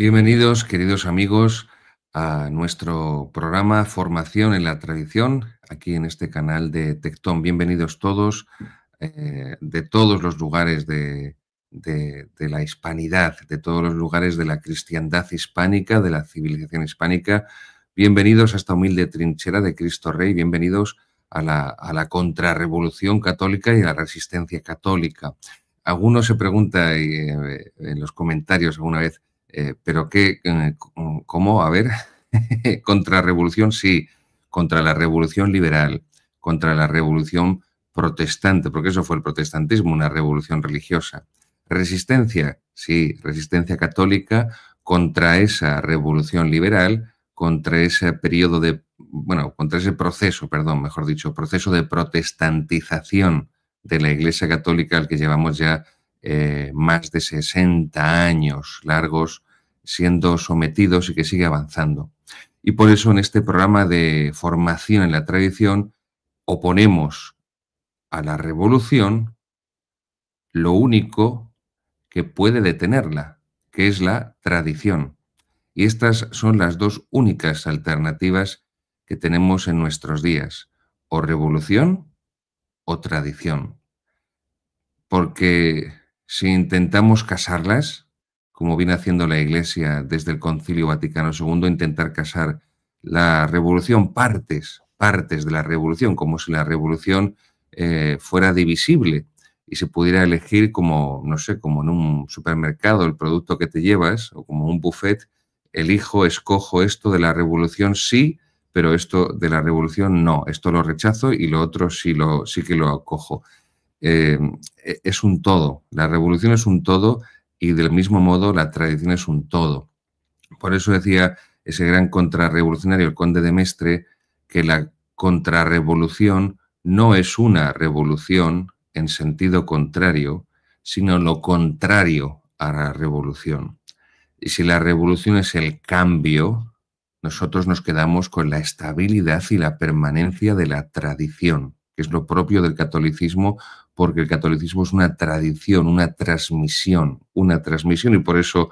Bienvenidos, queridos amigos, a nuestro programa Formación en la Tradición, aquí en este canal de Tectón. Bienvenidos todos, de todos los lugares de la hispanidad, de todos los lugares de la cristiandad hispánica, de la civilización hispánica. Bienvenidos a esta humilde trinchera de Cristo Rey, bienvenidos a la contrarrevolución católica y a la resistencia católica. Alguno se pregunta en los comentarios alguna vez, ¿pero qué? ¿Cómo? A ver, contrarrevolución, sí, contra la revolución liberal, contra la revolución protestante, porque eso fue el protestantismo, una revolución religiosa. Resistencia, sí, resistencia católica contra esa revolución liberal, contra ese periodo de, bueno, contra ese proceso, perdón, mejor dicho, proceso de protestantización de la Iglesia Católica al que llevamos ya más de 60 años largos siendo sometidos y que sigue avanzando. Y por eso en este programa de formación en la tradición oponemos a la revolución lo único que puede detenerla, que es la tradición. Y estas son las dos únicas alternativas que tenemos en nuestros días, o revolución o tradición. Porque si intentamos casarlas, como viene haciendo la Iglesia desde el Concilio Vaticano II, intentar casar la revolución, partes de la revolución, como si la revolución fuera divisible y se pudiera elegir como, no sé, como en un supermercado el producto que te llevas, o como un buffet, escojo esto de la revolución sí, pero esto de la revolución no, esto lo rechazo y lo otro sí que lo acojo. Es un todo, la revolución es un todo y del mismo modo la tradición es un todo. Por eso decía ese gran contrarrevolucionario, el conde de Mestre, que la contrarrevolución no es una revolución en sentido contrario, sino lo contrario a la revolución. Y si la revolución es el cambio, nosotros nos quedamos con la estabilidad y la permanencia de la tradición, que es lo propio del catolicismo, porque el catolicismo es una tradición, una transmisión, y por eso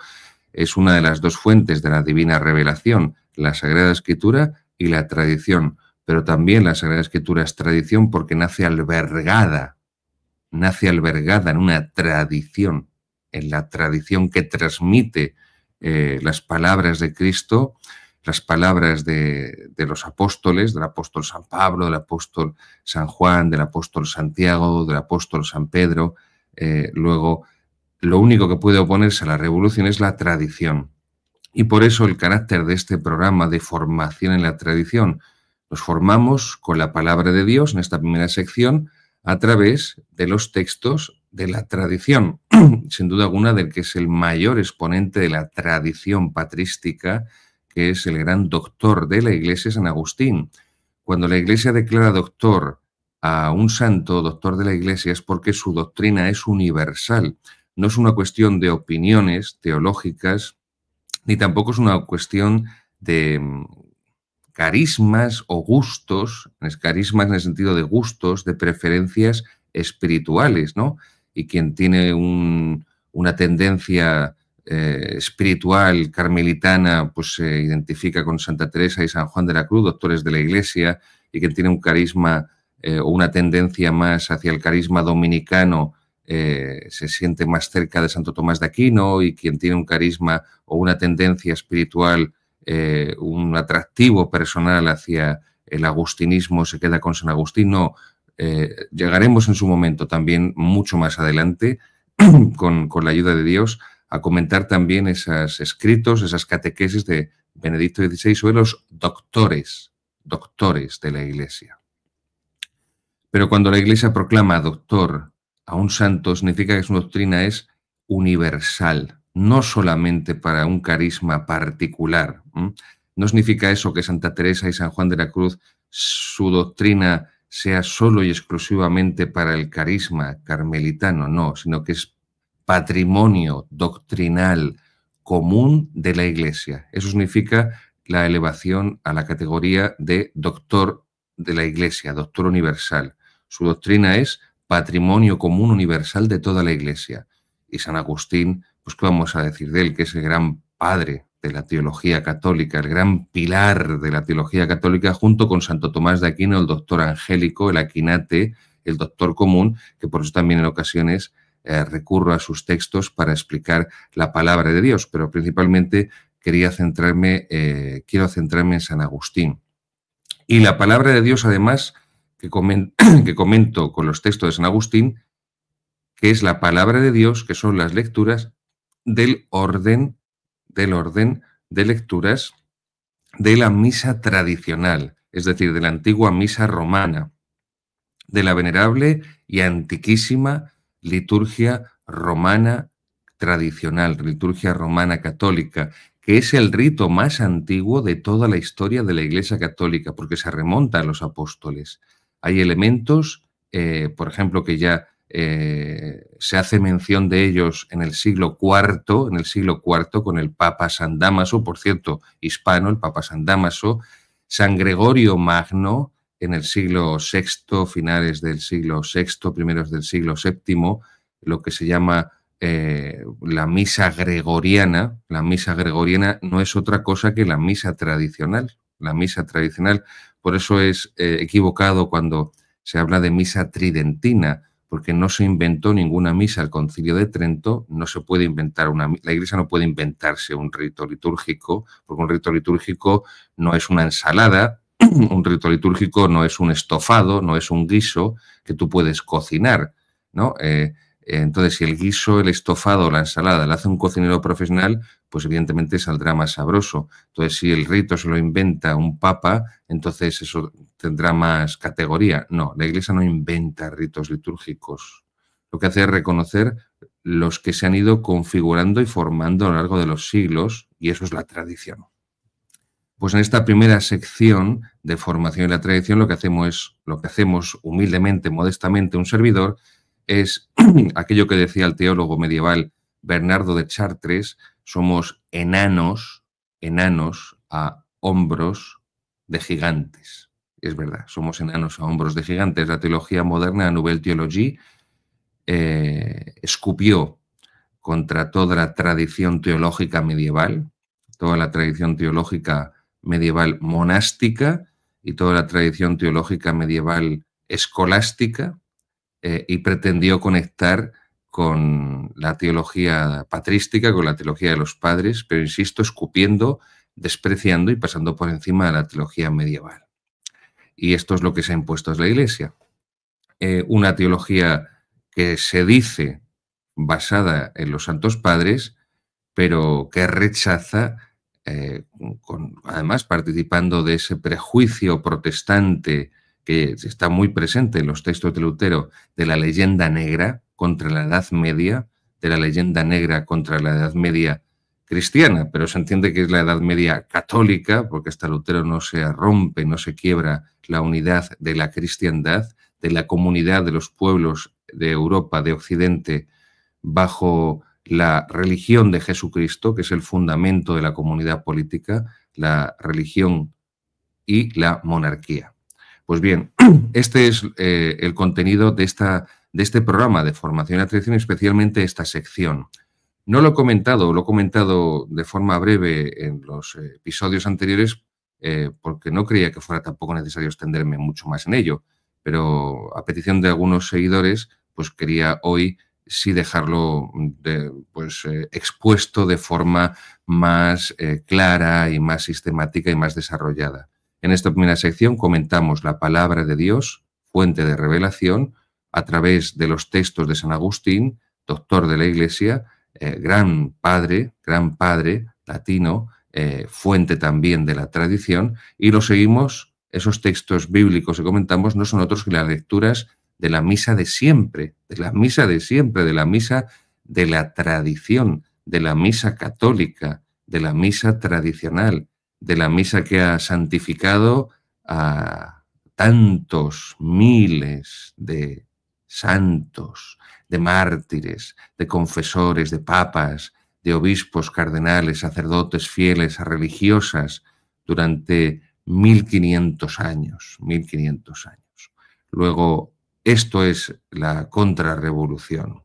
es una de las dos fuentes de la divina revelación, la Sagrada Escritura y la tradición. Pero también la Sagrada Escritura es tradición porque nace albergada en una tradición, en la tradición que transmite las palabras de Cristo, las palabras de los apóstoles, del apóstol San Pablo, del apóstol San Juan, del apóstol Santiago, del apóstol San Pedro. Luego, lo único que puede oponerse a la revolución es la tradición. Y por eso el carácter de este programa de formación en la tradición. Nos formamos con la palabra de Dios en esta primera sección a través de los textos de la tradición. Sin duda alguna del que es el mayor exponente de la tradición patrística, que es el gran doctor de la Iglesia, San Agustín. Cuando la Iglesia declara doctor a un santo, doctor de la Iglesia, es porque su doctrina es universal. No es una cuestión de opiniones teológicas, ni tampoco es una cuestión de carismas o gustos, carismas en el sentido de gustos, de preferencias espirituales, ¿no? Y quien tiene una tendencia espiritual carmelitana, pues se identifica con Santa Teresa y San Juan de la Cruz, doctores de la Iglesia, y quien tiene un carisma o una tendencia más hacia el carisma dominicano, se siente más cerca de Santo Tomás de Aquino, y quien tiene un carisma o una tendencia espiritual, un atractivo personal hacia el agustinismo, se queda con San Agustín. No, llegaremos en su momento también, mucho más adelante, con la ayuda de Dios, a comentar también esos escritos, esas catequesis de Benedicto XVI sobre los doctores de la Iglesia. Pero cuando la Iglesia proclama doctor a un santo, significa que su doctrina es universal, no solamente para un carisma particular. No significa eso que Santa Teresa y San Juan de la Cruz, su doctrina sea solo y exclusivamente para el carisma carmelitano, no, sino que es patrimonio doctrinal común de la Iglesia. Eso significa la elevación a la categoría de doctor de la Iglesia, doctor universal. Su doctrina es patrimonio común universal de toda la Iglesia. Y San Agustín, pues qué vamos a decir de él, que es el gran padre de la teología católica, el gran pilar de la teología católica, junto con Santo Tomás de Aquino, el doctor angélico, el aquinate, el doctor común, que por eso también en ocasiones recurro a sus textos para explicar la palabra de Dios, pero principalmente quiero centrarme en San Agustín. Y la palabra de Dios, además, que comento con los textos de San Agustín, que es la palabra de Dios, que son las lecturas del orden de lecturas de la misa tradicional, es decir, de la antigua misa romana, de la venerable y antiquísima liturgia romana tradicional, liturgia romana católica, que es el rito más antiguo de toda la historia de la Iglesia Católica, porque se remonta a los apóstoles. Hay elementos, por ejemplo, que ya se hace mención de ellos en el siglo IV, con el Papa San Dámaso, por cierto, hispano, el Papa San Dámaso, San Gregorio Magno, en el siglo VI, finales del siglo VI, primeros del siglo VII, lo que se llama la misa gregoriana. La misa gregoriana no es otra cosa que la misa tradicional. La misa tradicional, por eso es equivocado cuando se habla de misa tridentina, porque no se inventó ninguna misa al Concilio de Trento, no se puede inventar la Iglesia no puede inventarse un rito litúrgico, porque un rito litúrgico no es una ensalada, un rito litúrgico no es un estofado, no es un guiso que tú puedes cocinar, ¿no? Entonces, si el guiso, el estofado o la ensalada la hace un cocinero profesional, pues evidentemente saldrá más sabroso. Entonces, si el rito se lo inventa un papa, entonces eso tendrá más categoría. No, la Iglesia no inventa ritos litúrgicos. Lo que hace es reconocer los que se han ido configurando y formando a lo largo de los siglos, y eso es la tradición. Pues en esta primera sección de formación y la tradición lo que hacemos humildemente, modestamente, un servidor, es aquello que decía el teólogo medieval Bernardo de Chartres: somos enanos a hombros de gigantes. Es verdad, somos enanos a hombros de gigantes. La teología moderna, la Nouvelle Théologie, escupió contra toda la tradición teológica medieval, toda la tradición teológica medieval monástica y toda la tradición teológica medieval escolástica, y pretendió conectar con la teología patrística, con la teología de los padres, pero insisto, escupiendo, despreciando y pasando por encima de la teología medieval. Y esto es lo que se ha impuesto a la Iglesia. Una teología que se dice basada en los santos padres, pero que rechaza, además participando de ese prejuicio protestante que está muy presente en los textos de Lutero, de la leyenda negra contra la Edad Media, de la leyenda negra contra la Edad Media cristiana, pero se entiende que es la Edad Media católica, porque hasta Lutero no se rompe, no se quiebra la unidad de la cristiandad, de la comunidad de los pueblos de Europa, de Occidente, bajo la religión de Jesucristo, que es el fundamento de la comunidad política, la religión y la monarquía. Pues bien, este es el contenido de este programa de formación y tradición, especialmente esta sección. No lo he comentado de forma breve en los episodios anteriores, porque no creía que fuera tampoco necesario extenderme mucho más en ello, pero a petición de algunos seguidores, pues quería hoy sí dejarlo expuesto de forma más clara y más sistemática y más desarrollada. En esta primera sección comentamos la palabra de Dios, fuente de revelación, a través de los textos de San Agustín, doctor de la Iglesia, gran padre latino, fuente también de la tradición, y lo seguimos. Esos textos bíblicos que comentamos no son otros que las lecturas de la misa de siempre, de la misa de la tradición, de la misa católica, de la misa tradicional, de la misa que ha santificado a tantos miles de santos, de mártires, de confesores, de papas, de obispos, cardenales, sacerdotes, fieles, religiosas, durante 1500 años, 1500 años. Luego, esto es la contrarrevolución,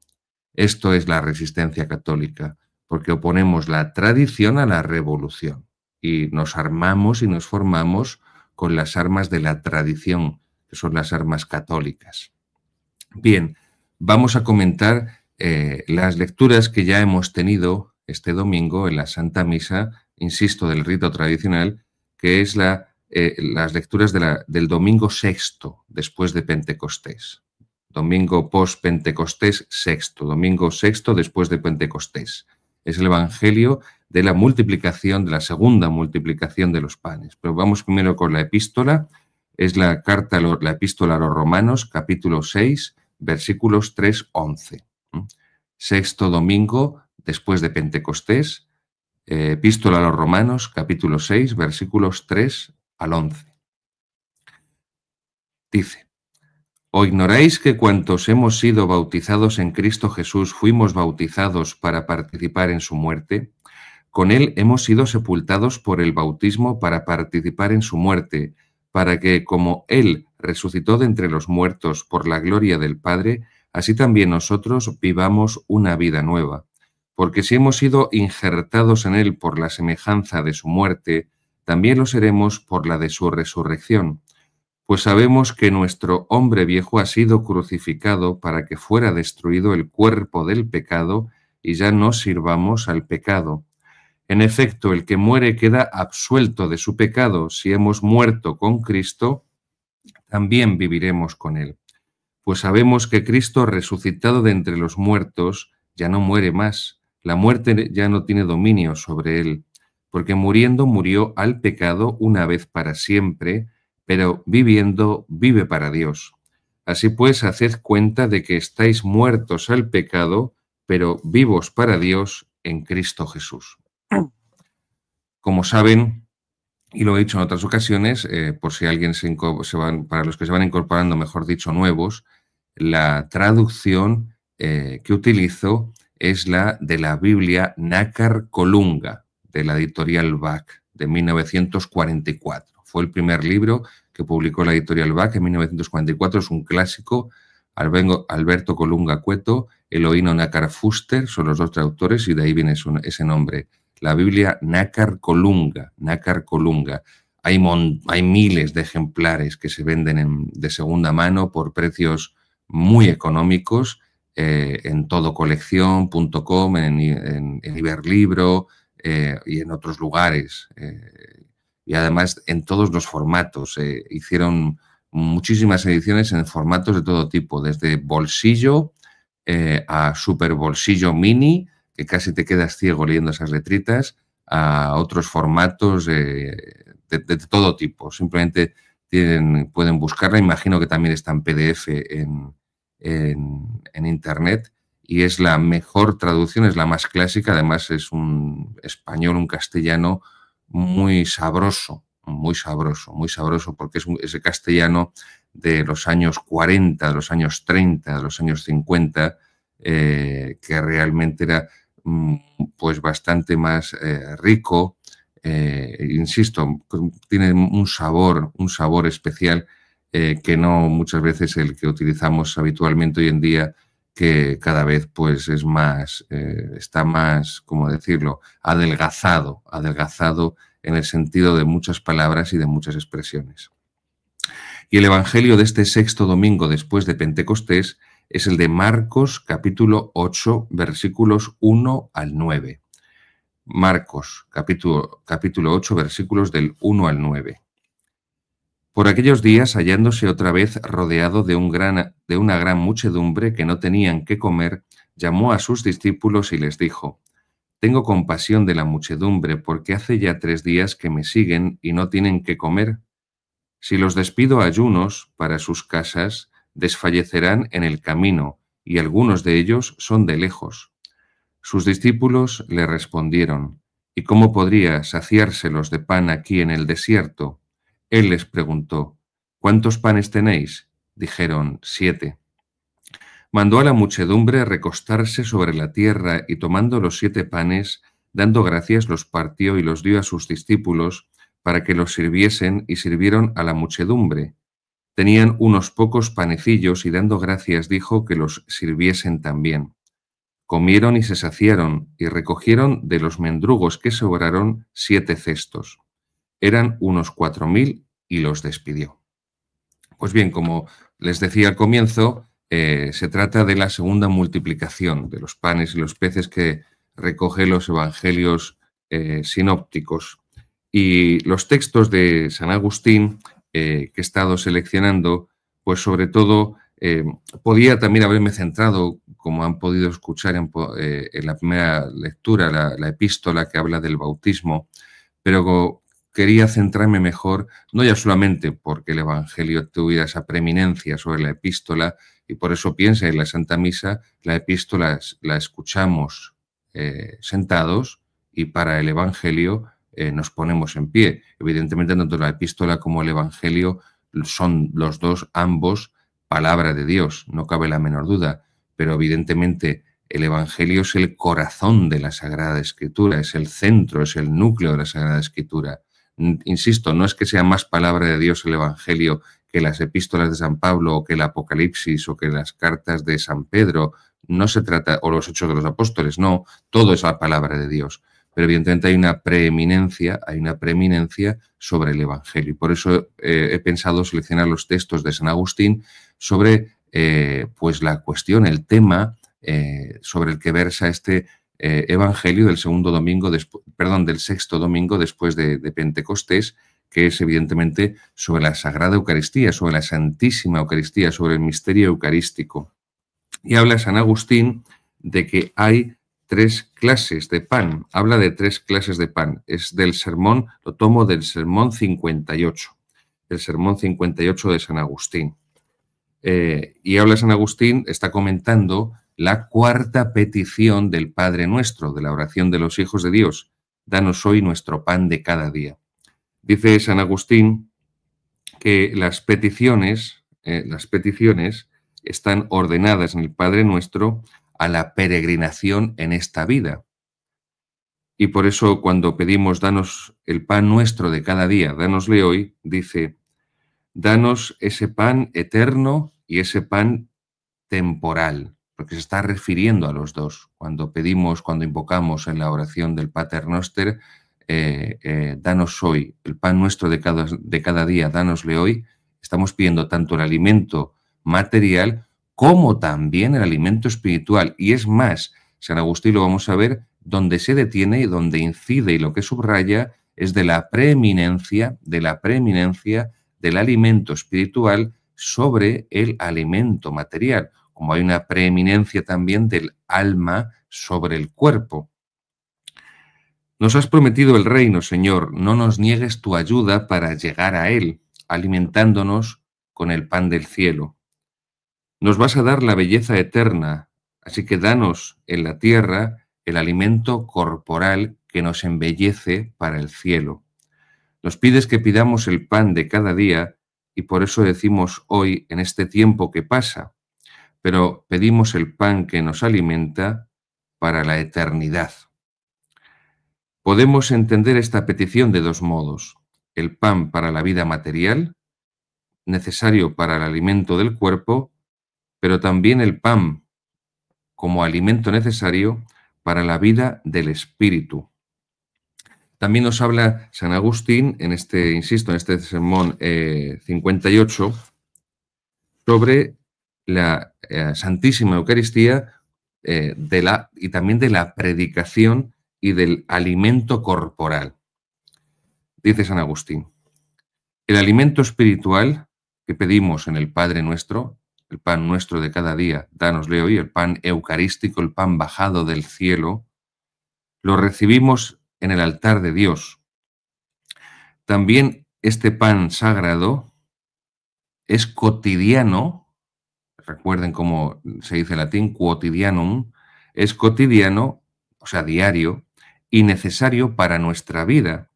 esto es la resistencia católica, porque oponemos la tradición a la revolución y nos armamos y nos formamos con las armas de la tradición, que son las armas católicas. Bien, vamos a comentar las lecturas que ya hemos tenido este domingo en la Santa Misa, insisto, del rito tradicional, que es las lecturas del domingo sexto después de Pentecostés. Domingo post-Pentecostés sexto, domingo sexto después de Pentecostés. Es el Evangelio de la multiplicación, de la segunda multiplicación de los panes. Pero vamos primero con la epístola. Es la epístola a los Romanos, capítulo 6, versículos 3-11. Sexto domingo después de Pentecostés, epístola a los Romanos, capítulo 6, versículos 3 al 11. Dice: ¿O ignoráis que cuantos hemos sido bautizados en Cristo Jesús fuimos bautizados para participar en su muerte? Con él hemos sido sepultados por el bautismo para participar en su muerte, para que, como él resucitó de entre los muertos por la gloria del Padre, así también nosotros vivamos una vida nueva. Porque si hemos sido injertados en él por la semejanza de su muerte, también lo seremos por la de su resurrección. Pues sabemos que nuestro hombre viejo ha sido crucificado para que fuera destruido el cuerpo del pecado y ya no sirvamos al pecado. En efecto, el que muere queda absuelto de su pecado. Si hemos muerto con Cristo, también viviremos con él. Pues sabemos que Cristo, resucitado de entre los muertos, ya no muere más. La muerte ya no tiene dominio sobre él, porque muriendo murió al pecado una vez para siempre, pero viviendo vive para Dios. Así pues, haced cuenta de que estáis muertos al pecado, pero vivos para Dios en Cristo Jesús. Como saben, y lo he dicho en otras ocasiones, por si alguien para los que se van incorporando, mejor dicho, nuevos, la traducción que utilizo es la de la Biblia Nácar Colunga, de la editorial Bach, de 1944. Fue el primer libro que publicó la editorial Bach en 1944, es un clásico. Alberto Colunga Cueto, Eloíno Nácar Fuster son los dos traductores y de ahí viene ese nombre. La Biblia Nácar Colunga, Nácar Colunga. Hay miles de ejemplares que se venden de segunda mano por precios muy económicos en todocolección.com, en Iberlibro y en otros lugares. Y además en todos los formatos. Hicieron muchísimas ediciones en formatos de todo tipo, desde bolsillo a super bolsillo mini, que casi te quedas ciego leyendo esas letritas, a otros formatos de todo tipo. Simplemente pueden buscarla. Imagino que también está en PDF en Internet y es la mejor traducción, es la más clásica. Además es un español, un castellano muy sabroso, porque es ese castellano de los años 40, de los años 30, de los años 50, que realmente era pues bastante más rico. Insisto, tiene un sabor especial que no muchas veces el que utilizamos habitualmente hoy en día, que cada vez pues es más, está más, ¿cómo decirlo?, adelgazado en el sentido de muchas palabras y de muchas expresiones. Y el Evangelio de este sexto domingo después de Pentecostés es el de Marcos, capítulo 8, versículos 1 al 9. Marcos, capítulo 8, versículos del 1 al 9. Por aquellos días, hallándose otra vez rodeado de una gran muchedumbre que no tenían qué comer, llamó a sus discípulos y les dijo: Tengo compasión de la muchedumbre, porque hace ya 3 días que me siguen y no tienen qué comer. Si los despido a ayunos para sus casas, desfallecerán en el camino, y algunos de ellos son de lejos. Sus discípulos le respondieron: ¿Y cómo podría saciárselos de pan aquí en el desierto? Él les preguntó: ¿Cuántos panes tenéis? Dijeron: 7. Mandó a la muchedumbre recostarse sobre la tierra y tomando los 7 panes, dando gracias, los partió y los dio a sus discípulos para que los sirviesen, y sirvieron a la muchedumbre. Tenían unos pocos panecillos y dando gracias dijo que los sirviesen también. Comieron y se saciaron, y recogieron de los mendrugos que sobraron 7 cestos. Eran unos 4000 y los despidió. Pues bien, como les decía al comienzo, se trata de la segunda multiplicación de los panes y los peces que recoge los evangelios sinópticos. Y los textos de San Agustín que he estado seleccionando, pues sobre todo podía también haberme centrado, como han podido escuchar en la primera lectura, la epístola que habla del bautismo, pero quería centrarme mejor, no ya solamente porque el Evangelio tuviera esa preeminencia sobre la epístola, y por eso piensa en la Santa Misa, la epístola la escuchamos sentados, y para el Evangelio nos ponemos en pie. Evidentemente, tanto la epístola como el Evangelio son los dos, ambos, palabra de Dios, no cabe la menor duda, pero evidentemente el Evangelio es el corazón de la Sagrada Escritura, es el centro, es el núcleo de la Sagrada Escritura. Insisto, no es que sea más palabra de Dios el Evangelio que las epístolas de San Pablo o que el Apocalipsis o que las cartas de San Pedro, no se trata, o los Hechos de los Apóstoles, no, todo es la palabra de Dios. Pero evidentemente hay una preeminencia sobre el Evangelio. Y por eso he pensado seleccionar los textos de San Agustín sobre pues la cuestión, el tema sobre el que versa este Evangelio del del sexto domingo después de Pentecostés, que es evidentemente sobre la Sagrada Eucaristía, sobre la Santísima Eucaristía, sobre el misterio eucarístico. Y habla San Agustín de que hay 3 clases de pan. Habla de 3 clases de pan. Es del sermón, lo tomo del sermón 58, el sermón 58 de San Agustín. Y habla San Agustín, está comentando la 4ª petición del Padre Nuestro, de la oración de los hijos de Dios. Danos hoy nuestro pan de cada día. Dice San Agustín que las peticiones están ordenadas en el Padre Nuestro a la peregrinación en esta vida. Y por eso cuando pedimos danos el pan nuestro de cada día, dánosle hoy, dice, danos ese pan eterno y ese pan temporal, porque se está refiriendo a los dos. Cuando invocamos en la oración del Pater Noster, danos hoy el pan nuestro de cada día, dánosle hoy, estamos pidiendo tanto el alimento material como también el alimento espiritual. Y es más, San Agustín lo vamos a ver, donde se detiene y donde incide y lo que subraya es de la preeminencia del alimento espiritual sobre el alimento material, como hay una preeminencia también del alma sobre el cuerpo. Nos has prometido el reino, Señor, no nos niegues tu ayuda para llegar a él, alimentándonos con el pan del cielo. Nos vas a dar la belleza eterna, así que danos en la tierra el alimento corporal que nos embellece para el cielo. Nos pides que pidamos el pan de cada día y por eso decimos hoy, en este tiempo que pasa, pero pedimos el pan que nos alimenta para la eternidad. Podemos entender esta petición de 2 modos. El pan para la vida material, necesario para el alimento del cuerpo, pero también el pan como alimento necesario para la vida del espíritu. También nos habla San Agustín, en este sermón 58, sobre la Santísima Eucaristía y también de la predicación y del alimento corporal. Dice San Agustín, el alimento espiritual que pedimos en el Padre Nuestro, el pan nuestro de cada día, dánosle hoy, el pan eucarístico, el pan bajado del cielo, lo recibimos en el altar de Dios. También este pan sagrado es cotidiano, recuerden cómo se dice en latín, quotidianum, es cotidiano, o sea, diario, y necesario para nuestra vida.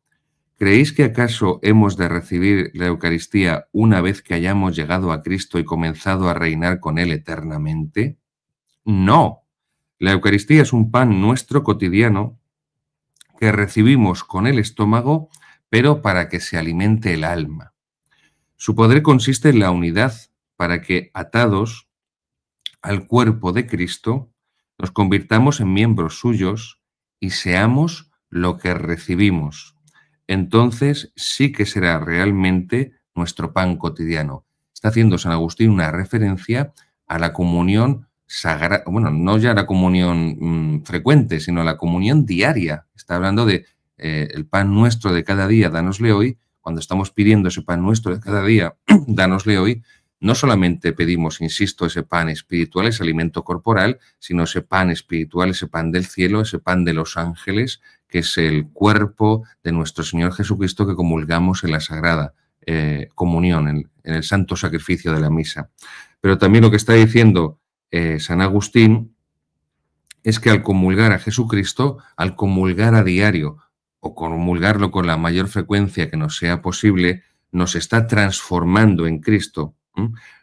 ¿Creéis que acaso hemos de recibir la Eucaristía una vez que hayamos llegado a Cristo y comenzado a reinar con Él eternamente? No. La Eucaristía es un pan nuestro cotidiano que recibimos con el estómago, pero para que se alimente el alma. Su poder consiste en la unidad para que, atados al cuerpo de Cristo, nos convirtamos en miembros suyos y seamos lo que recibimos. Entonces sí que será realmente nuestro pan cotidiano. Está haciendo San Agustín una referencia a la comunión sagrada, bueno, no ya la comunión frecuente, sino la comunión diaria. Está hablando de el pan nuestro de cada día, dánosle hoy. Cuando estamos pidiendo ese pan nuestro de cada día, dánosle hoy, no solamente pedimos, insisto, ese pan espiritual, ese alimento corporal, sino ese pan espiritual, ese pan del cielo, ese pan de los ángeles, que es el cuerpo de nuestro Señor Jesucristo que comulgamos en la Sagrada Comunión, en el santo sacrificio de la misa. Pero también lo que está diciendo San Agustín es que al comulgar a Jesucristo, al comulgar a diario o comulgarlo con la mayor frecuencia que nos sea posible, nos está transformando en Cristo.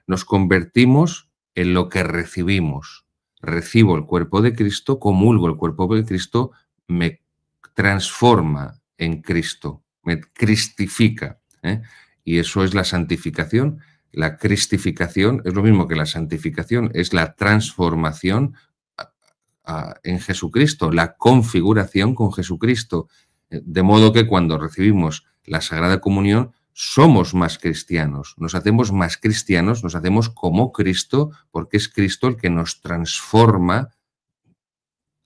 Nos convertimos en lo que recibimos. Recibo el cuerpo de Cristo, comulgo el cuerpo de Cristo, me transforma en Cristo, me cristifica. Y eso es la santificación. La cristificación es lo mismo que la santificación, es la transformación en Jesucristo, la configuración con Jesucristo. De modo que cuando recibimos la Sagrada Comunión, somos más cristianos, nos hacemos más cristianos, nos hacemos como Cristo, porque es Cristo el que nos transforma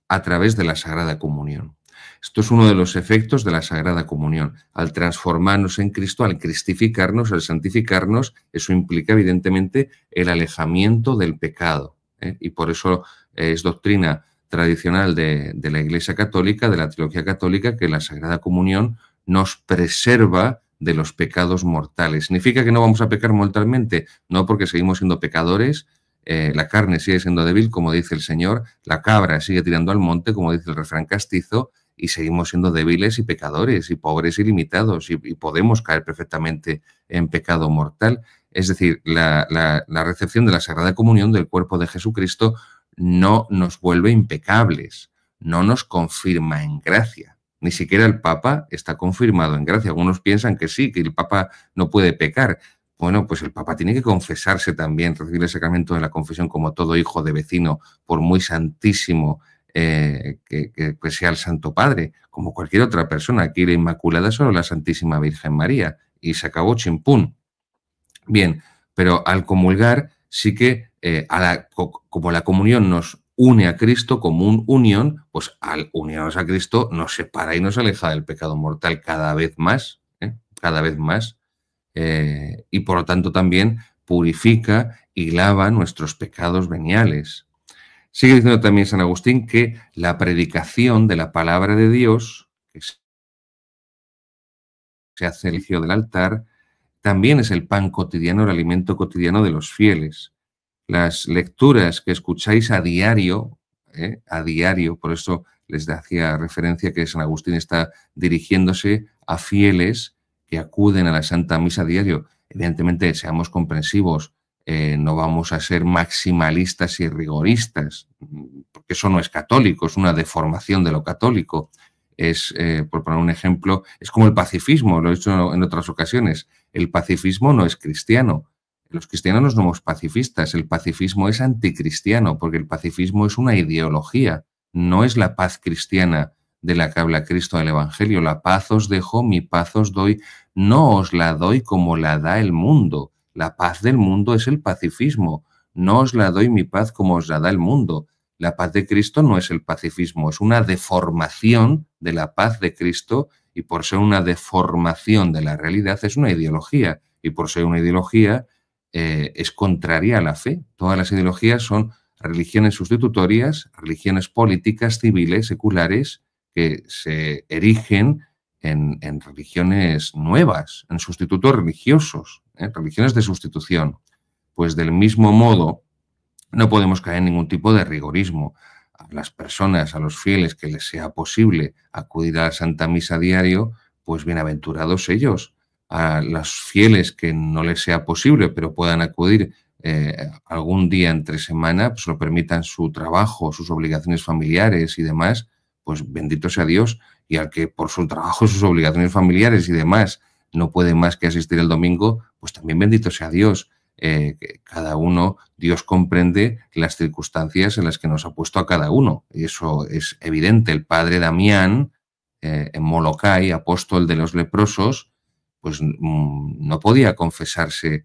a través de la Sagrada Comunión. Esto es uno de los efectos de la Sagrada Comunión. Al transformarnos en Cristo, al cristificarnos, al santificarnos, eso implica evidentemente el alejamiento del pecado. Y por eso es doctrina tradicional de la Iglesia Católica, de la teología católica, que la Sagrada Comunión nos preserva de los pecados mortales. ¿Significa que no vamos a pecar mortalmente? No, porque seguimos siendo pecadores, la carne sigue siendo débil, como dice el Señor, la cabra sigue tirando al monte, como dice el refrán castizo, y seguimos siendo débiles y pecadores y pobres y limitados y podemos caer perfectamente en pecado mortal. Es decir, la recepción de la Sagrada Comunión del cuerpo de Jesucristo no nos vuelve impecables, no nos confirma en gracia. Ni siquiera el Papa está confirmado en gracia. Algunos piensan que sí, que el Papa no puede pecar. Bueno, pues el Papa tiene que confesarse también, recibir el sacramento de la confesión como todo hijo de vecino, por muy santísimo que sea el Santo Padre, como cualquier otra persona. Aquí la Inmaculada es solo la Santísima Virgen María y se acabó chimpún. Bien, pero al comulgar sí que como la comunión nos une a Cristo como un unión, pues al unirnos a Cristo nos separa y nos aleja del pecado mortal cada vez más, cada vez más, y por lo tanto también purifica y lava nuestros pecados veniales. Sigue diciendo también San Agustín que la predicación de la palabra de Dios, que se hace el inicio del altar, también es el pan cotidiano, el alimento cotidiano de los fieles. Las lecturas que escucháis a diario, por eso les hacía referencia que San Agustín está dirigiéndose a fieles que acuden a la Santa Misa a diario. Evidentemente, seamos comprensivos, no vamos a ser maximalistas y rigoristas, porque eso no es católico, es una deformación de lo católico. Es, por poner un ejemplo, es como el pacifismo, lo he dicho en otras ocasiones. El pacifismo no es cristiano. Los cristianos no somos pacifistas, el pacifismo es anticristiano, porque el pacifismo es una ideología, no es la paz cristiana de la que habla Cristo en el Evangelio. La paz os dejo, mi paz os doy, no os la doy como la da el mundo. La paz del mundo es el pacifismo, no os la doy mi paz como os la da el mundo. La paz de Cristo no es el pacifismo, es una deformación de la paz de Cristo y por ser una deformación de la realidad es una ideología y por ser una ideología es contraria a la fe. Todas las ideologías son religiones sustitutorias, religiones políticas, civiles, seculares, que se erigen en religiones nuevas, en sustitutos religiosos, religiones de sustitución. Pues del mismo modo, no podemos caer en ningún tipo de rigorismo. A las personas, a los fieles que les sea posible acudir a la Santa Misa a diario, pues bienaventurados ellos. A los fieles que no les sea posible, pero puedan acudir algún día entre semana, pues lo permitan su trabajo, sus obligaciones familiares y demás, pues bendito sea Dios. Y al que por su trabajo, sus obligaciones familiares y demás no puede más que asistir el domingo, pues también bendito sea Dios. que cada uno, Dios comprende las circunstancias en las que nos ha puesto a cada uno. Y eso es evidente. El padre Damián, en Molokai, apóstol de los leprosos, pues no podía confesarse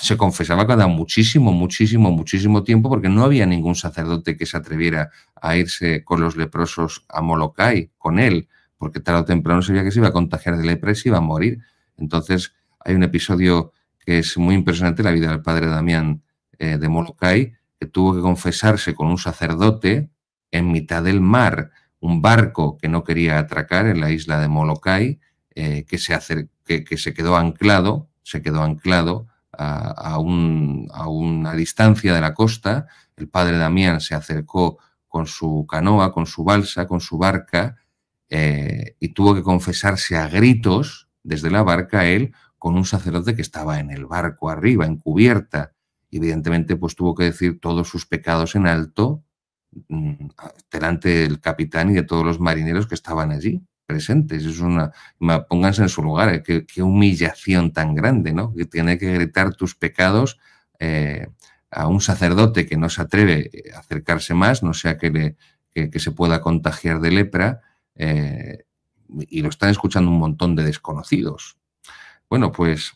se confesaba cada muchísimo tiempo, porque no había ningún sacerdote que se atreviera a irse con los leprosos a Molokai, con él, porque tarde o temprano sabía que se iba a contagiar de lepra y se iba a morir. Entonces hay un episodio que es muy impresionante, la vida del padre Damián de Molokai, que tuvo que confesarse con un sacerdote en mitad del mar, un barco que no quería atracar en la isla de Molokai, que se quedó anclado a una distancia de la costa. El padre Damián se acercó con su canoa, con su balsa, con su barca, y tuvo que confesarse a gritos desde la barca él con un sacerdote que estaba en el barco arriba, en cubierta. Y evidentemente pues tuvo que decir todos sus pecados en alto delante del capitán y de todos los marineros que estaban allí presentes. Pónganse en su lugar, qué humillación tan grande, ¿no? Que tiene que gritar tus pecados a un sacerdote que no se atreve a acercarse más, no sea que se pueda contagiar de lepra, y lo están escuchando un montón de desconocidos. Bueno, pues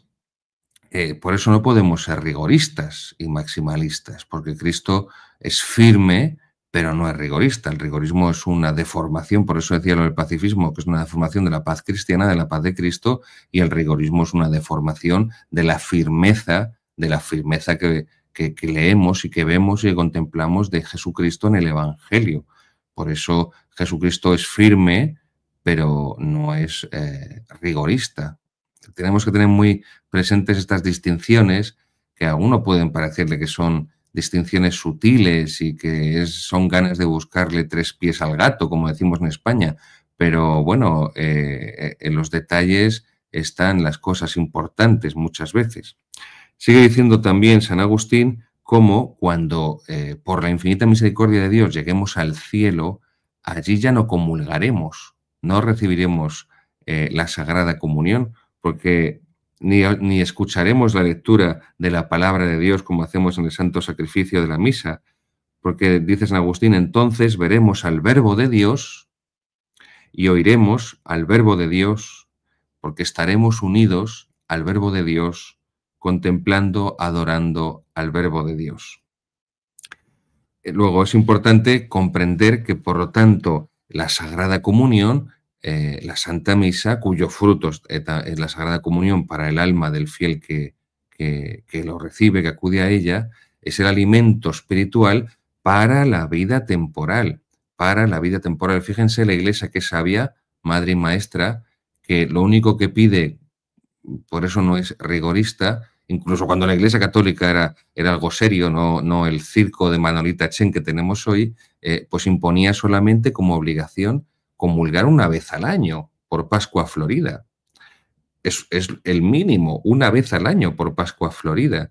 por eso no podemos ser rigoristas y maximalistas, porque Cristo es firme, pero no es rigorista. El rigorismo es una deformación, por eso decía lo del pacifismo, que es una deformación de la paz cristiana, de la paz de Cristo, y el rigorismo es una deformación de la firmeza que leemos y que vemos y que contemplamos de Jesucristo en el Evangelio. Por eso Jesucristo es firme, pero no es rigorista. Tenemos que tener muy presentes estas distinciones, que a uno pueden parecerle que son distinciones sutiles y que son ganas de buscarle tres pies al gato, como decimos en España, pero bueno, en los detalles están las cosas importantes muchas veces. Sigue diciendo también San Agustín cómo cuando por la infinita misericordia de Dios lleguemos al cielo, allí ya no comulgaremos, no recibiremos la Sagrada Comunión, porque ni escucharemos la lectura de la palabra de Dios como hacemos en el santo sacrificio de la misa, porque dice San Agustín, entonces veremos al Verbo de Dios y oiremos al Verbo de Dios, porque estaremos unidos al Verbo de Dios, contemplando, adorando al Verbo de Dios. Luego es importante comprender que, por lo tanto, la Sagrada Comunión, la Santa Misa, cuyo fruto es la Sagrada Comunión para el alma del fiel que lo recibe, que acude a ella, es el alimento espiritual para la vida temporal, Fíjense la Iglesia que sabia, madre y maestra, que lo único que pide, por eso no es rigorista, incluso cuando la Iglesia Católica era algo serio, no el circo de Manolita Chen que tenemos hoy, pues imponía solamente como obligación comulgar una vez al año por Pascua Florida. Es el mínimo, una vez al año por Pascua Florida.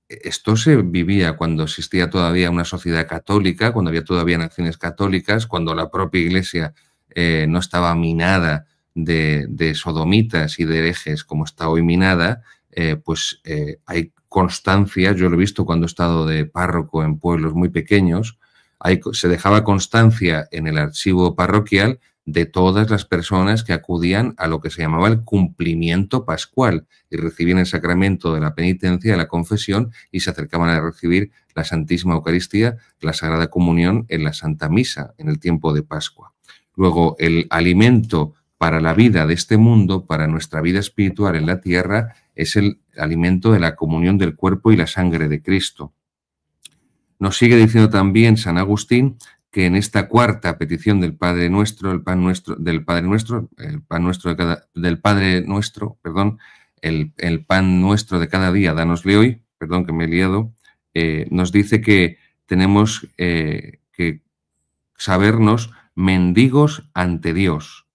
Esto se vivía cuando existía todavía una sociedad católica, cuando había todavía naciones católicas, cuando la propia Iglesia no estaba minada de sodomitas y de herejes como está hoy minada, hay constancia, yo lo he visto cuando he estado de párroco en pueblos muy pequeños, se dejaba constancia en el archivo parroquial de todas las personas que acudían a lo que se llamaba el cumplimiento pascual y recibían el sacramento de la penitencia, de la confesión, y se acercaban a recibir la Santísima Eucaristía, la Sagrada Comunión en la Santa Misa, en el tiempo de Pascua. Luego, el alimento para la vida de este mundo, para nuestra vida espiritual en la tierra, es el alimento de la comunión del cuerpo y la sangre de Cristo. Nos sigue diciendo también San Agustín que en esta cuarta petición del Padre Nuestro, el pan nuestro de cada, del Padre Nuestro, perdón, el pan nuestro de cada día, dánosle hoy, perdón que me he liado, nos dice que tenemos que sabernos mendigos ante Dios.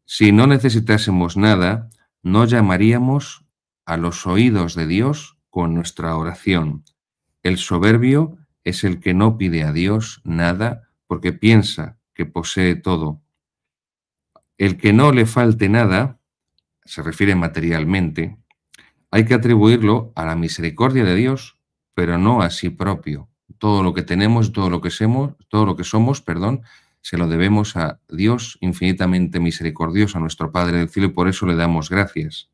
Si no necesitásemos nada, no llamaríamos a los oídos de Dios con nuestra oración. El soberbio es el que no pide a Dios nada porque piensa que posee todo. El que no le falte nada, se refiere materialmente, hay que atribuirlo a la misericordia de Dios, pero no a sí propio. Todo lo que tenemos, todo lo que somos, perdón, se lo debemos a Dios infinitamente misericordioso, a nuestro Padre del cielo, y por eso le damos gracias.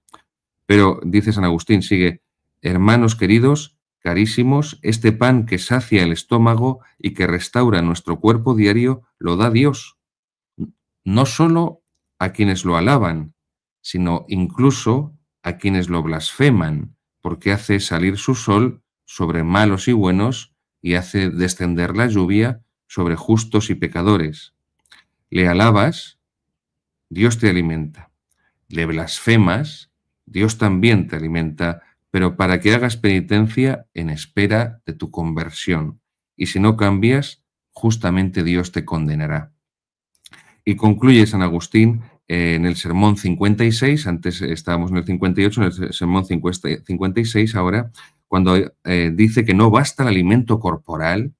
Pero, dice San Agustín, sigue, hermanos queridos, carísimos, este pan que sacia el estómago y que restaura nuestro cuerpo diario, lo da Dios, no solo a quienes lo alaban, sino incluso a quienes lo blasfeman, porque hace salir su sol sobre malos y buenos y hace descender la lluvia sobre justos y pecadores. Le alabas, Dios te alimenta. Le blasfemas, Dios también te alimenta, pero para que hagas penitencia en espera de tu conversión. Y si no cambias, justamente Dios te condenará. Y concluye San Agustín en el Sermón 56, antes estábamos en el 58, en el Sermón 56 ahora, cuando dice que no basta el alimento corporal,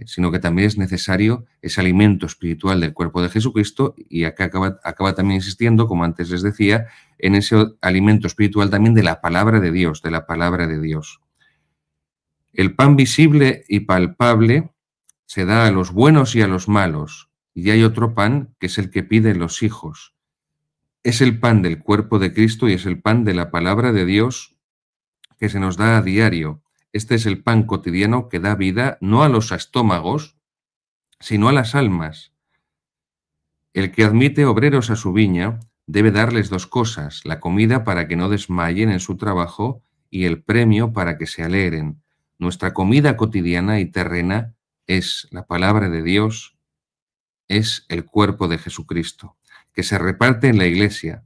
sino que también es necesario ese alimento espiritual del cuerpo de Jesucristo, y acá acaba también insistiendo, como antes les decía, en ese alimento espiritual también de la palabra de Dios, de la palabra de Dios. El pan visible y palpable se da a los buenos y a los malos, y hay otro pan que es el que piden los hijos. Es el pan del cuerpo de Cristo y es el pan de la palabra de Dios que se nos da a diario. Este es el pan cotidiano que da vida no a los estómagos, sino a las almas. El que admite obreros a su viña debe darles dos cosas, la comida para que no desmayen en su trabajo y el premio para que se alegren. Nuestra comida cotidiana y terrena es la palabra de Dios, es el cuerpo de Jesucristo, que se reparte en la Iglesia,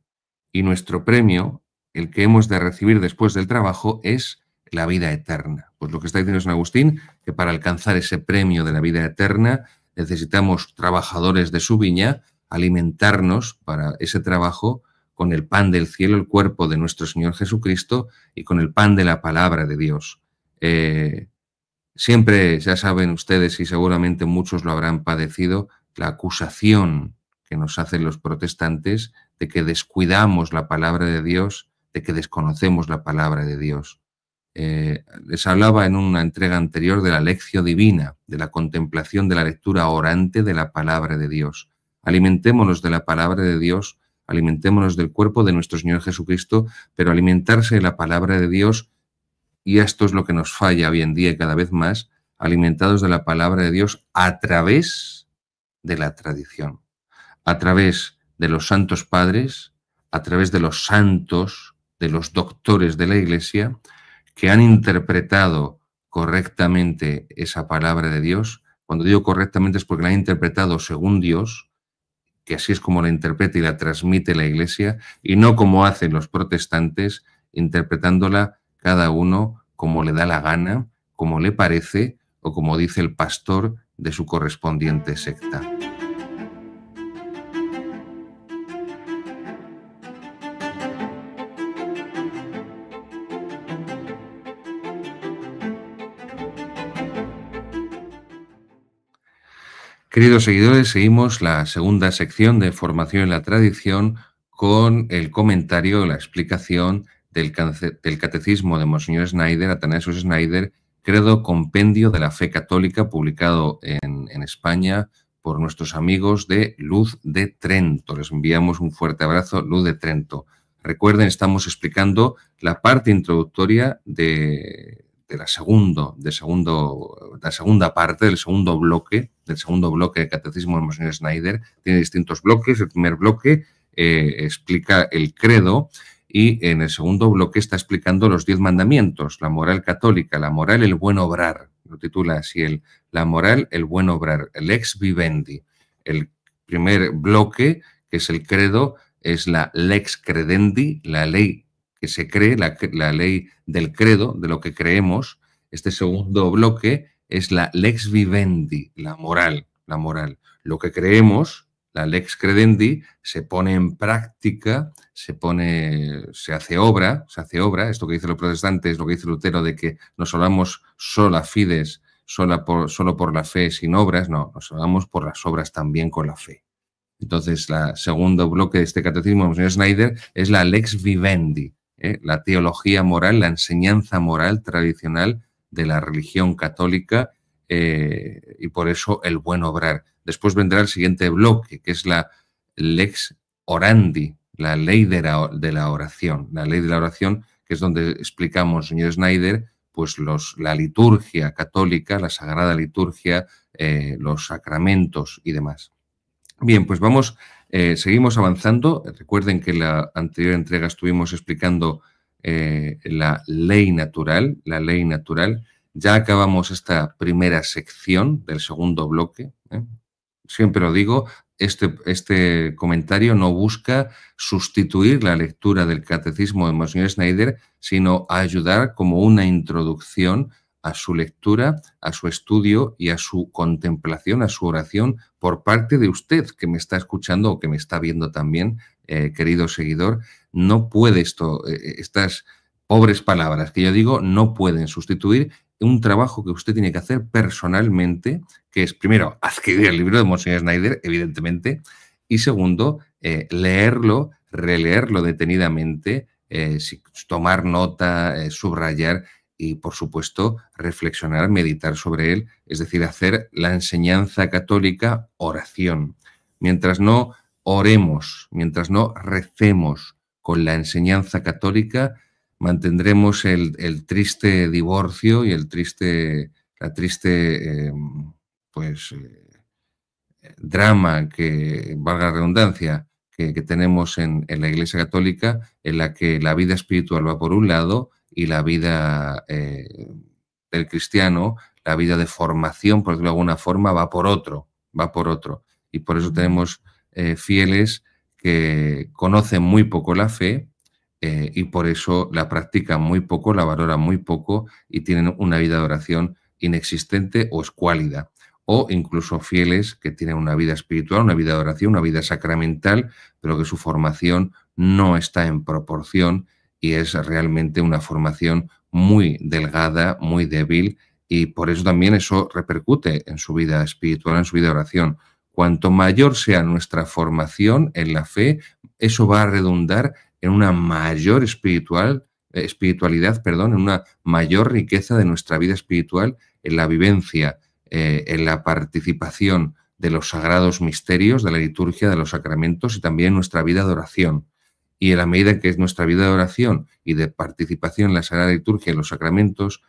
y nuestro premio, el que hemos de recibir después del trabajo, es la vida eterna. Pues lo que está diciendo San Agustín, que para alcanzar ese premio de la vida eterna necesitamos trabajadores de su viña, alimentarnos para ese trabajo con el pan del cielo, el cuerpo de nuestro Señor Jesucristo, y con el pan de la palabra de Dios. Siempre, ya saben ustedes, y seguramente muchos lo habrán padecido, la acusación que nos hacen los protestantes de que descuidamos la palabra de Dios, de que desconocemos la palabra de Dios. Les hablaba en una entrega anterior de la lección divina, de la contemplación de la lectura orante de la palabra de Dios. Alimentémonos de la palabra de Dios, alimentémonos del cuerpo de nuestro Señor Jesucristo, pero alimentarse de la palabra de Dios, y esto es lo que nos falla hoy en día y cada vez más, alimentados de la palabra de Dios a través de la tradición, a través de los santos padres, a través de los santos, de los doctores de la Iglesia, que han interpretado correctamente esa palabra de Dios. Cuando digo correctamente es porque la han interpretado según Dios, que así es como la interpreta y la transmite la Iglesia, y no como hacen los protestantes, interpretándola cada uno como le da la gana, como le parece o como dice el pastor de su correspondiente secta. Queridos seguidores, seguimos la segunda sección de Formación en la Tradición con el comentario, la explicación del Catecismo de Monseñor Schneider, Athanasius Schneider, Credo Compendio de la Fe Católica, publicado en España por nuestros amigos de Luz de Trento. Les enviamos un fuerte abrazo, Luz de Trento. Recuerden, estamos explicando la parte introductoria de la segunda parte, del segundo bloque de Catecismo de Monseñor Schneider. Tiene distintos bloques. El primer bloque explica el credo, y en el segundo bloque está explicando los 10 mandamientos, la moral católica, la moral, el buen obrar. Lo titula así, la moral, el buen obrar, el lex vivendi. El primer bloque, que es el credo, es la lex credendi, la ley que se cree, la ley del credo, de lo que creemos. Este segundo bloque es la lex vivendi, la moral. Lo que creemos, la lex credendi, se pone en práctica, se hace obra, esto que dicen los protestantes, lo que dice Lutero, de que nos salvamos sola fides, solo por la fe sin obras, no, nos salvamos por las obras también con la fe. Entonces, el segundo bloque de este catecismo de Monseñor Schneider es la lex vivendi, la teología moral, la enseñanza moral tradicional de la religión católica, y por eso el buen obrar. Después vendrá el siguiente bloque, que es la lex orandi, la ley de la oración. La ley de la oración, que es donde explicamos, señor Schneider, pues la liturgia católica, la sagrada liturgia, los sacramentos y demás. Bien, pues seguimos avanzando. Recuerden que en la anterior entrega estuvimos explicando la ley natural, Ya acabamos esta primera sección del segundo bloque. Siempre lo digo, este comentario no busca sustituir la lectura del catecismo de Monseñor Schneider, sino ayudar como una introducción a su lectura, a su estudio y a su contemplación, a su oración por parte de usted que me está escuchando o que me está viendo también, querido seguidor. No puede estas pobres palabras que yo digo, no pueden sustituir un trabajo que usted tiene que hacer personalmente, que es, primero, adquirir el libro de Monseñor Schneider, evidentemente, y segundo, leerlo, releerlo detenidamente, tomar nota, subrayar y, por supuesto, reflexionar, meditar sobre él, es decir, hacer la enseñanza católica oración. Mientras no oremos, mientras no recemos con la enseñanza católica, mantendremos el triste divorcio y la triste drama, que valga la redundancia, que tenemos en la Iglesia Católica, en la que la vida espiritual va por un lado y la vida del cristiano, la vida de formación, por decirlo de alguna forma, va por otro. Y por eso tenemos fieles que conocen muy poco la fe, y por eso la practican muy poco, la valoran muy poco y tienen una vida de oración inexistente o escuálida. O incluso fieles que tienen una vida espiritual, una vida de oración, una vida sacramental, pero que su formación no está en proporción y es realmente una formación muy delgada, muy débil, y por eso también eso repercute en su vida espiritual, en su vida de oración. Cuanto mayor sea nuestra formación en la fe, eso va a redundar en una mayor espiritualidad, en una mayor riqueza de nuestra vida espiritual, en la vivencia, en la participación de los sagrados misterios, de la liturgia, de los sacramentos y también en nuestra vida de oración. Y en la medida que es nuestra vida de oración y de participación en la sagrada liturgia y los sacramentos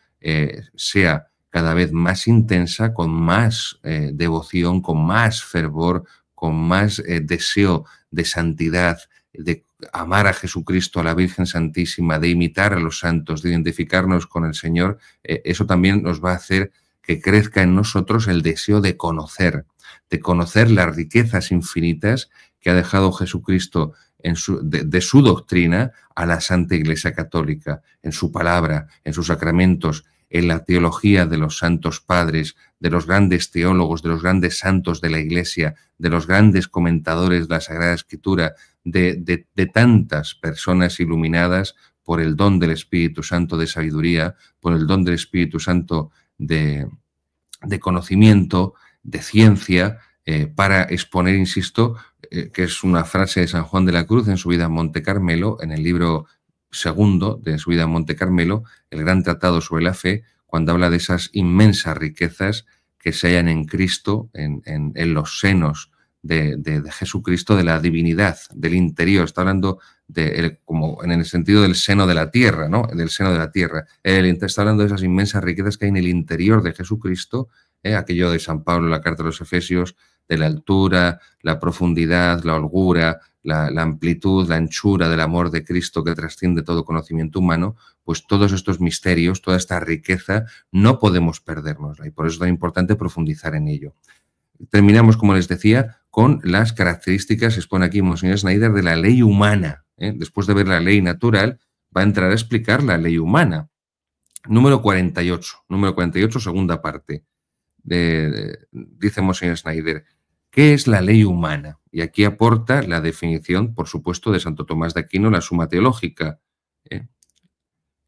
sea cada vez más intensa, con más devoción, con más fervor, con más deseo de santidad, de amar a Jesucristo, a la Virgen Santísima, de imitar a los santos, de identificarnos con el Señor, eso también nos va a hacer que crezca en nosotros el deseo de conocer las riquezas infinitas que ha dejado Jesucristo de su doctrina a la Santa Iglesia Católica, en su palabra, en sus sacramentos, en la teología de los santos padres, de los grandes teólogos, de los grandes santos de la Iglesia, de los grandes comentadores de la Sagrada Escritura, de tantas personas iluminadas por el don del Espíritu Santo de sabiduría, por el don del Espíritu Santo de conocimiento, de ciencia, para exponer, insisto, que es una frase de San Juan de la Cruz en su vida en Monte Carmelo, en el libro segundo de su vida en Monte Carmelo, el gran tratado sobre la fe, cuando habla de esas inmensas riquezas que se hallan en Cristo, en los senos de Jesucristo, de la divinidad, del interior. Está hablando como en el sentido del seno de la tierra, ¿no? Del seno de la tierra. Está hablando de esas inmensas riquezas que hay en el interior de Jesucristo, aquello de San Pablo en la carta a los Efesios, de la altura, la profundidad, la holgura, la amplitud, la anchura del amor de Cristo que trasciende todo conocimiento humano. Pues todos estos misterios, toda esta riqueza, no podemos perdernosla, y por eso es tan importante profundizar en ello. Terminamos, como les decía, con las características que expone aquí Monseñor Schneider de la ley humana. Después de ver la ley natural, va a entrar a explicar la ley humana. Número 48, segunda parte. Dice Monseñor Schneider, ¿qué es la ley humana? Y aquí aporta la definición, por supuesto, de Santo Tomás de Aquino, la Suma Teológica.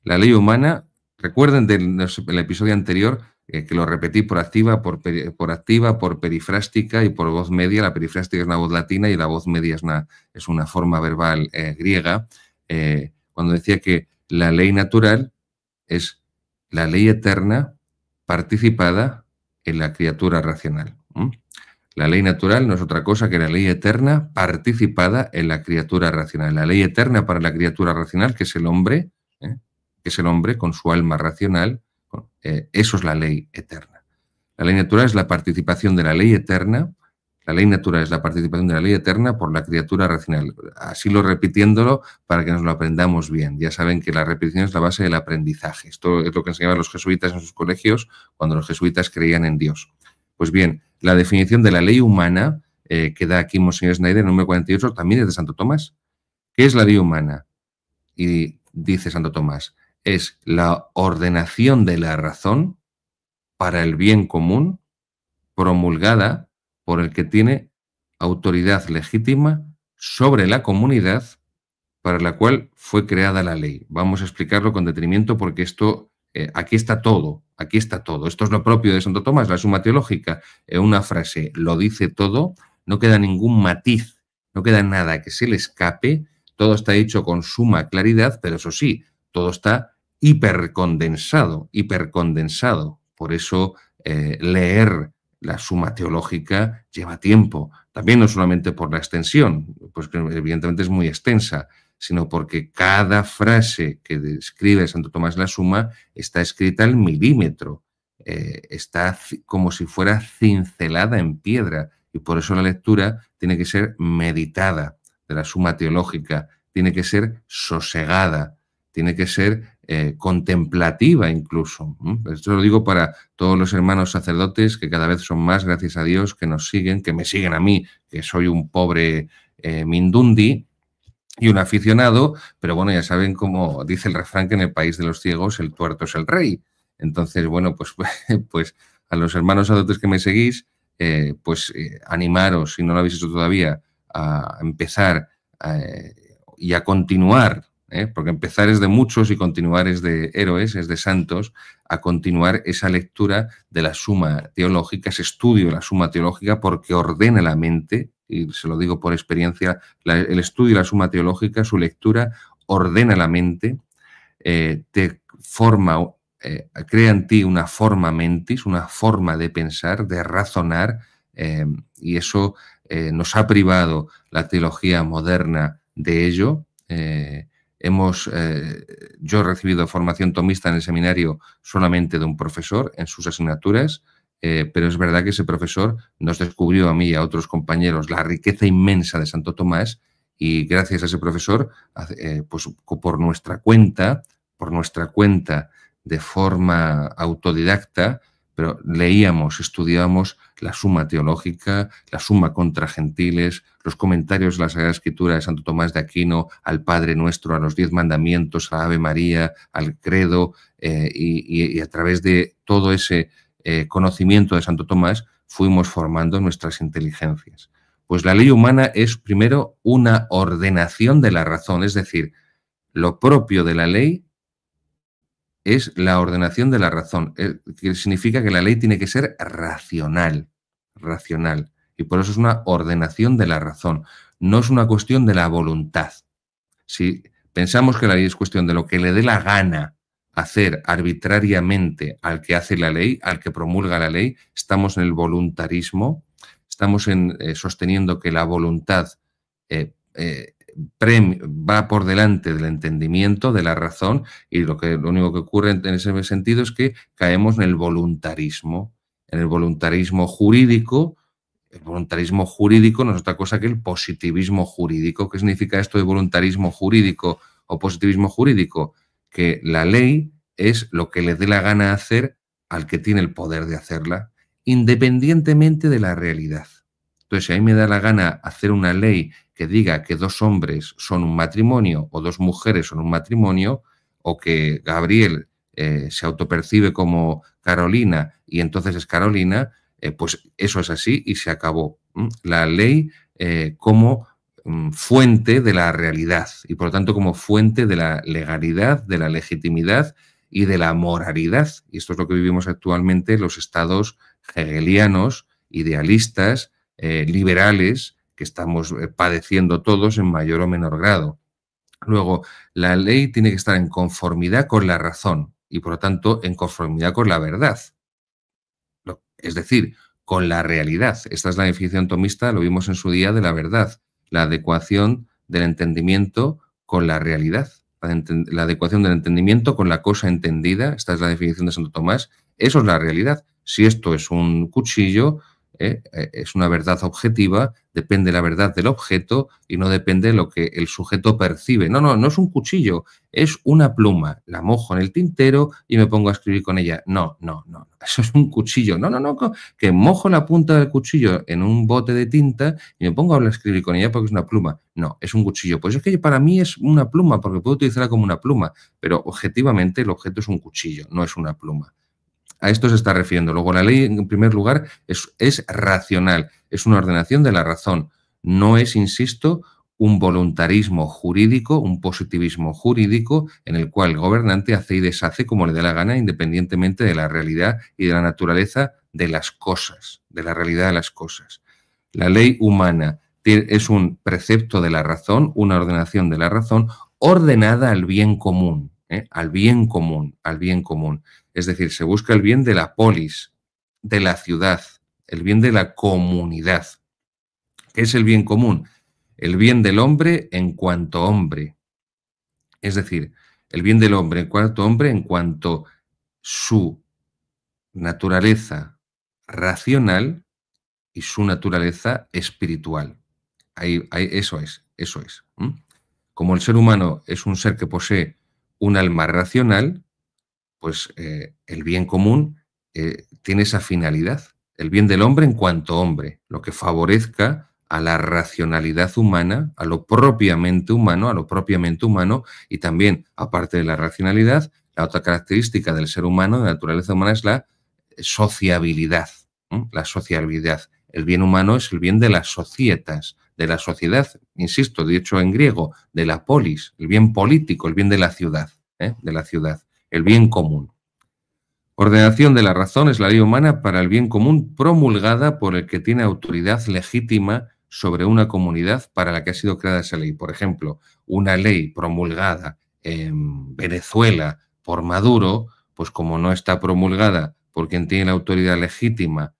La ley humana, recuerden del episodio anterior, que lo repetí por activa, por perifrástica y por voz media. La perifrástica es una voz latina y la voz media es una forma verbal griega, cuando decía que la ley natural es la ley eterna participada en la criatura racional. La ley natural no es otra cosa que la ley eterna participada en la criatura racional. La ley eterna para la criatura racional, que es el hombre, con su alma racional, eso es la ley eterna. La ley natural es la participación de la ley eterna. La ley natural es la participación de la ley eterna por la criatura racional. Así lo repitiéndolo para que nos lo aprendamos bien. Ya saben que la repetición es la base del aprendizaje. Esto es lo que enseñaban los jesuitas en sus colegios cuando los jesuitas creían en Dios. Pues bien, la definición de la ley humana que da aquí Monseñor Schneider, número 48, también es de Santo Tomás. ¿Qué es la ley humana? Y dice Santo Tomás, es la ordenación de la razón para el bien común promulgada por el que tiene autoridad legítima sobre la comunidad para la cual fue creada la ley. Vamos a explicarlo con detenimiento porque esto, aquí está todo, aquí está todo. Esto es lo propio de Santo Tomás, la Suma Teológica. Una frase lo dice todo, no queda ningún matiz, no queda nada que se le escape, todo está hecho con suma claridad, pero eso sí, todo está hipercondensado. Por eso leer la Suma Teológica lleva tiempo. También no solamente por la extensión, pues que evidentemente es muy extensa, sino porque cada frase que describe Santo Tomás la Suma está escrita al milímetro, está como si fuera cincelada en piedra, y por eso la lectura tiene que ser meditada de la Suma Teológica, tiene que ser sosegada, tiene que ser contemplativa incluso. Esto lo digo para todos los hermanos sacerdotes que cada vez son más, gracias a Dios, que nos siguen, que me siguen a mí, que soy un pobre mindundi y un aficionado, pero bueno, ya saben cómo dice el refrán que en el país de los ciegos el tuerto es el rey. Entonces, bueno, pues a los hermanos sacerdotes que me seguís, animaros, si no lo habéis hecho todavía, a empezar y a continuar, porque empezar es de muchos y continuar es de héroes, es de santos, a continuar esa lectura de la Suma Teológica, ese estudio de la Suma Teológica, porque ordena la mente, y se lo digo por experiencia, el estudio de la Suma Teológica, su lectura, ordena la mente, te forma, crea en ti una forma mentis, una forma de pensar, de razonar, y eso nos ha privado la teología moderna de ello. Yo he recibido formación tomista en el seminario solamente de un profesor en sus asignaturas, pero es verdad que ese profesor nos descubrió a mí y a otros compañeros la riqueza inmensa de Santo Tomás, y gracias a ese profesor, pues por nuestra cuenta, de forma autodidacta, pero leíamos, estudiábamos la Suma Teológica, la Suma contra Gentiles, los comentarios de la Sagrada Escritura de Santo Tomás de Aquino, al Padre Nuestro, a los 10 mandamientos, a Ave María, al Credo, y a través de todo ese conocimiento de Santo Tomás fuimos formando nuestras inteligencias. Pues la ley humana es primero una ordenación de la razón, es decir, lo propio de la ley es la ordenación de la razón, que significa que la ley tiene que ser racional, y por eso es una ordenación de la razón, no es una cuestión de la voluntad. Si pensamos que la ley es cuestión de lo que le dé la gana hacer arbitrariamente al que hace la ley, al que promulga la ley, estamos en el voluntarismo, estamos sosteniendo que la voluntad va por delante del entendimiento, de la razón, y lo único que ocurre en ese sentido es que caemos en el voluntarismo jurídico. El voluntarismo jurídico no es otra cosa que el positivismo jurídico. ¿Qué significa esto de voluntarismo jurídico o positivismo jurídico? Que la ley es lo que le dé la gana hacer al que tiene el poder de hacerla, independientemente de la realidad. Entonces, si a mí me da la gana hacer una ley que diga que 2 hombres son un matrimonio o 2 mujeres son un matrimonio, o que Gabriel se autopercibe como Carolina y entonces es Carolina, pues eso es así y se acabó. La ley como fuente de la realidad y por lo tanto como fuente de la legalidad, de la legitimidad y de la moralidad. Y esto es lo que vivimos actualmente en los estados hegelianos, idealistas, liberales, que estamos padeciendo todos en mayor o menor grado. Luego, la ley tiene que estar en conformidad con la razón y, por lo tanto, en conformidad con la verdad. Es decir, con la realidad. Esta es la definición tomista, lo vimos en su día, de la verdad. La adecuación del entendimiento con la realidad. La adecuación del entendimiento con la cosa entendida. Esta es la definición de Santo Tomás. Eso es la realidad. Si esto es un cuchillo, es una verdad objetiva, depende la verdad del objeto y no depende de lo que el sujeto percibe. No, no es un cuchillo, es una pluma. La mojo en el tintero y me pongo a escribir con ella. No, eso es un cuchillo. No, que mojo la punta del cuchillo en un bote de tinta y me pongo a escribir con ella porque es una pluma. No, es un cuchillo. Pues es que para mí es una pluma porque puedo utilizarla como una pluma, pero objetivamente el objeto es un cuchillo, no es una pluma. A esto se está refiriendo. Luego, la ley, en primer lugar, es racional, es una ordenación de la razón. No es, insisto, un voluntarismo jurídico, un positivismo jurídico en el cual el gobernante hace y deshace como le dé la gana, independientemente de la realidad y de la naturaleza de las cosas, de la realidad de las cosas. La ley humana es un precepto de la razón, una ordenación de la razón ordenada al bien común, al bien común, al bien común. Es decir, se busca el bien de la polis, de la ciudad, el bien de la comunidad. ¿Qué es el bien común? El bien del hombre en cuanto hombre. Es decir, el bien del hombre en cuanto su naturaleza racional y su naturaleza espiritual. Eso es. Como el ser humano es un ser que posee un alma racional, pues el bien común tiene esa finalidad, el bien del hombre en cuanto hombre, lo que favorezca a la racionalidad humana, a lo propiamente humano, y también, aparte de la racionalidad, la otra característica del ser humano, de la naturaleza humana, es la sociabilidad. La sociabilidad. El bien humano es el bien de las societas, de la sociedad, insisto, dicho en griego, de la polis, el bien político, el bien de la ciudad, el bien común. Ordenación de la razón es la ley humana para el bien común promulgada por el que tiene autoridad legítima sobre una comunidad para la que ha sido creada esa ley. Por ejemplo, una ley promulgada en Venezuela por Maduro, pues como no está promulgada por quien tiene la autoridad legítima,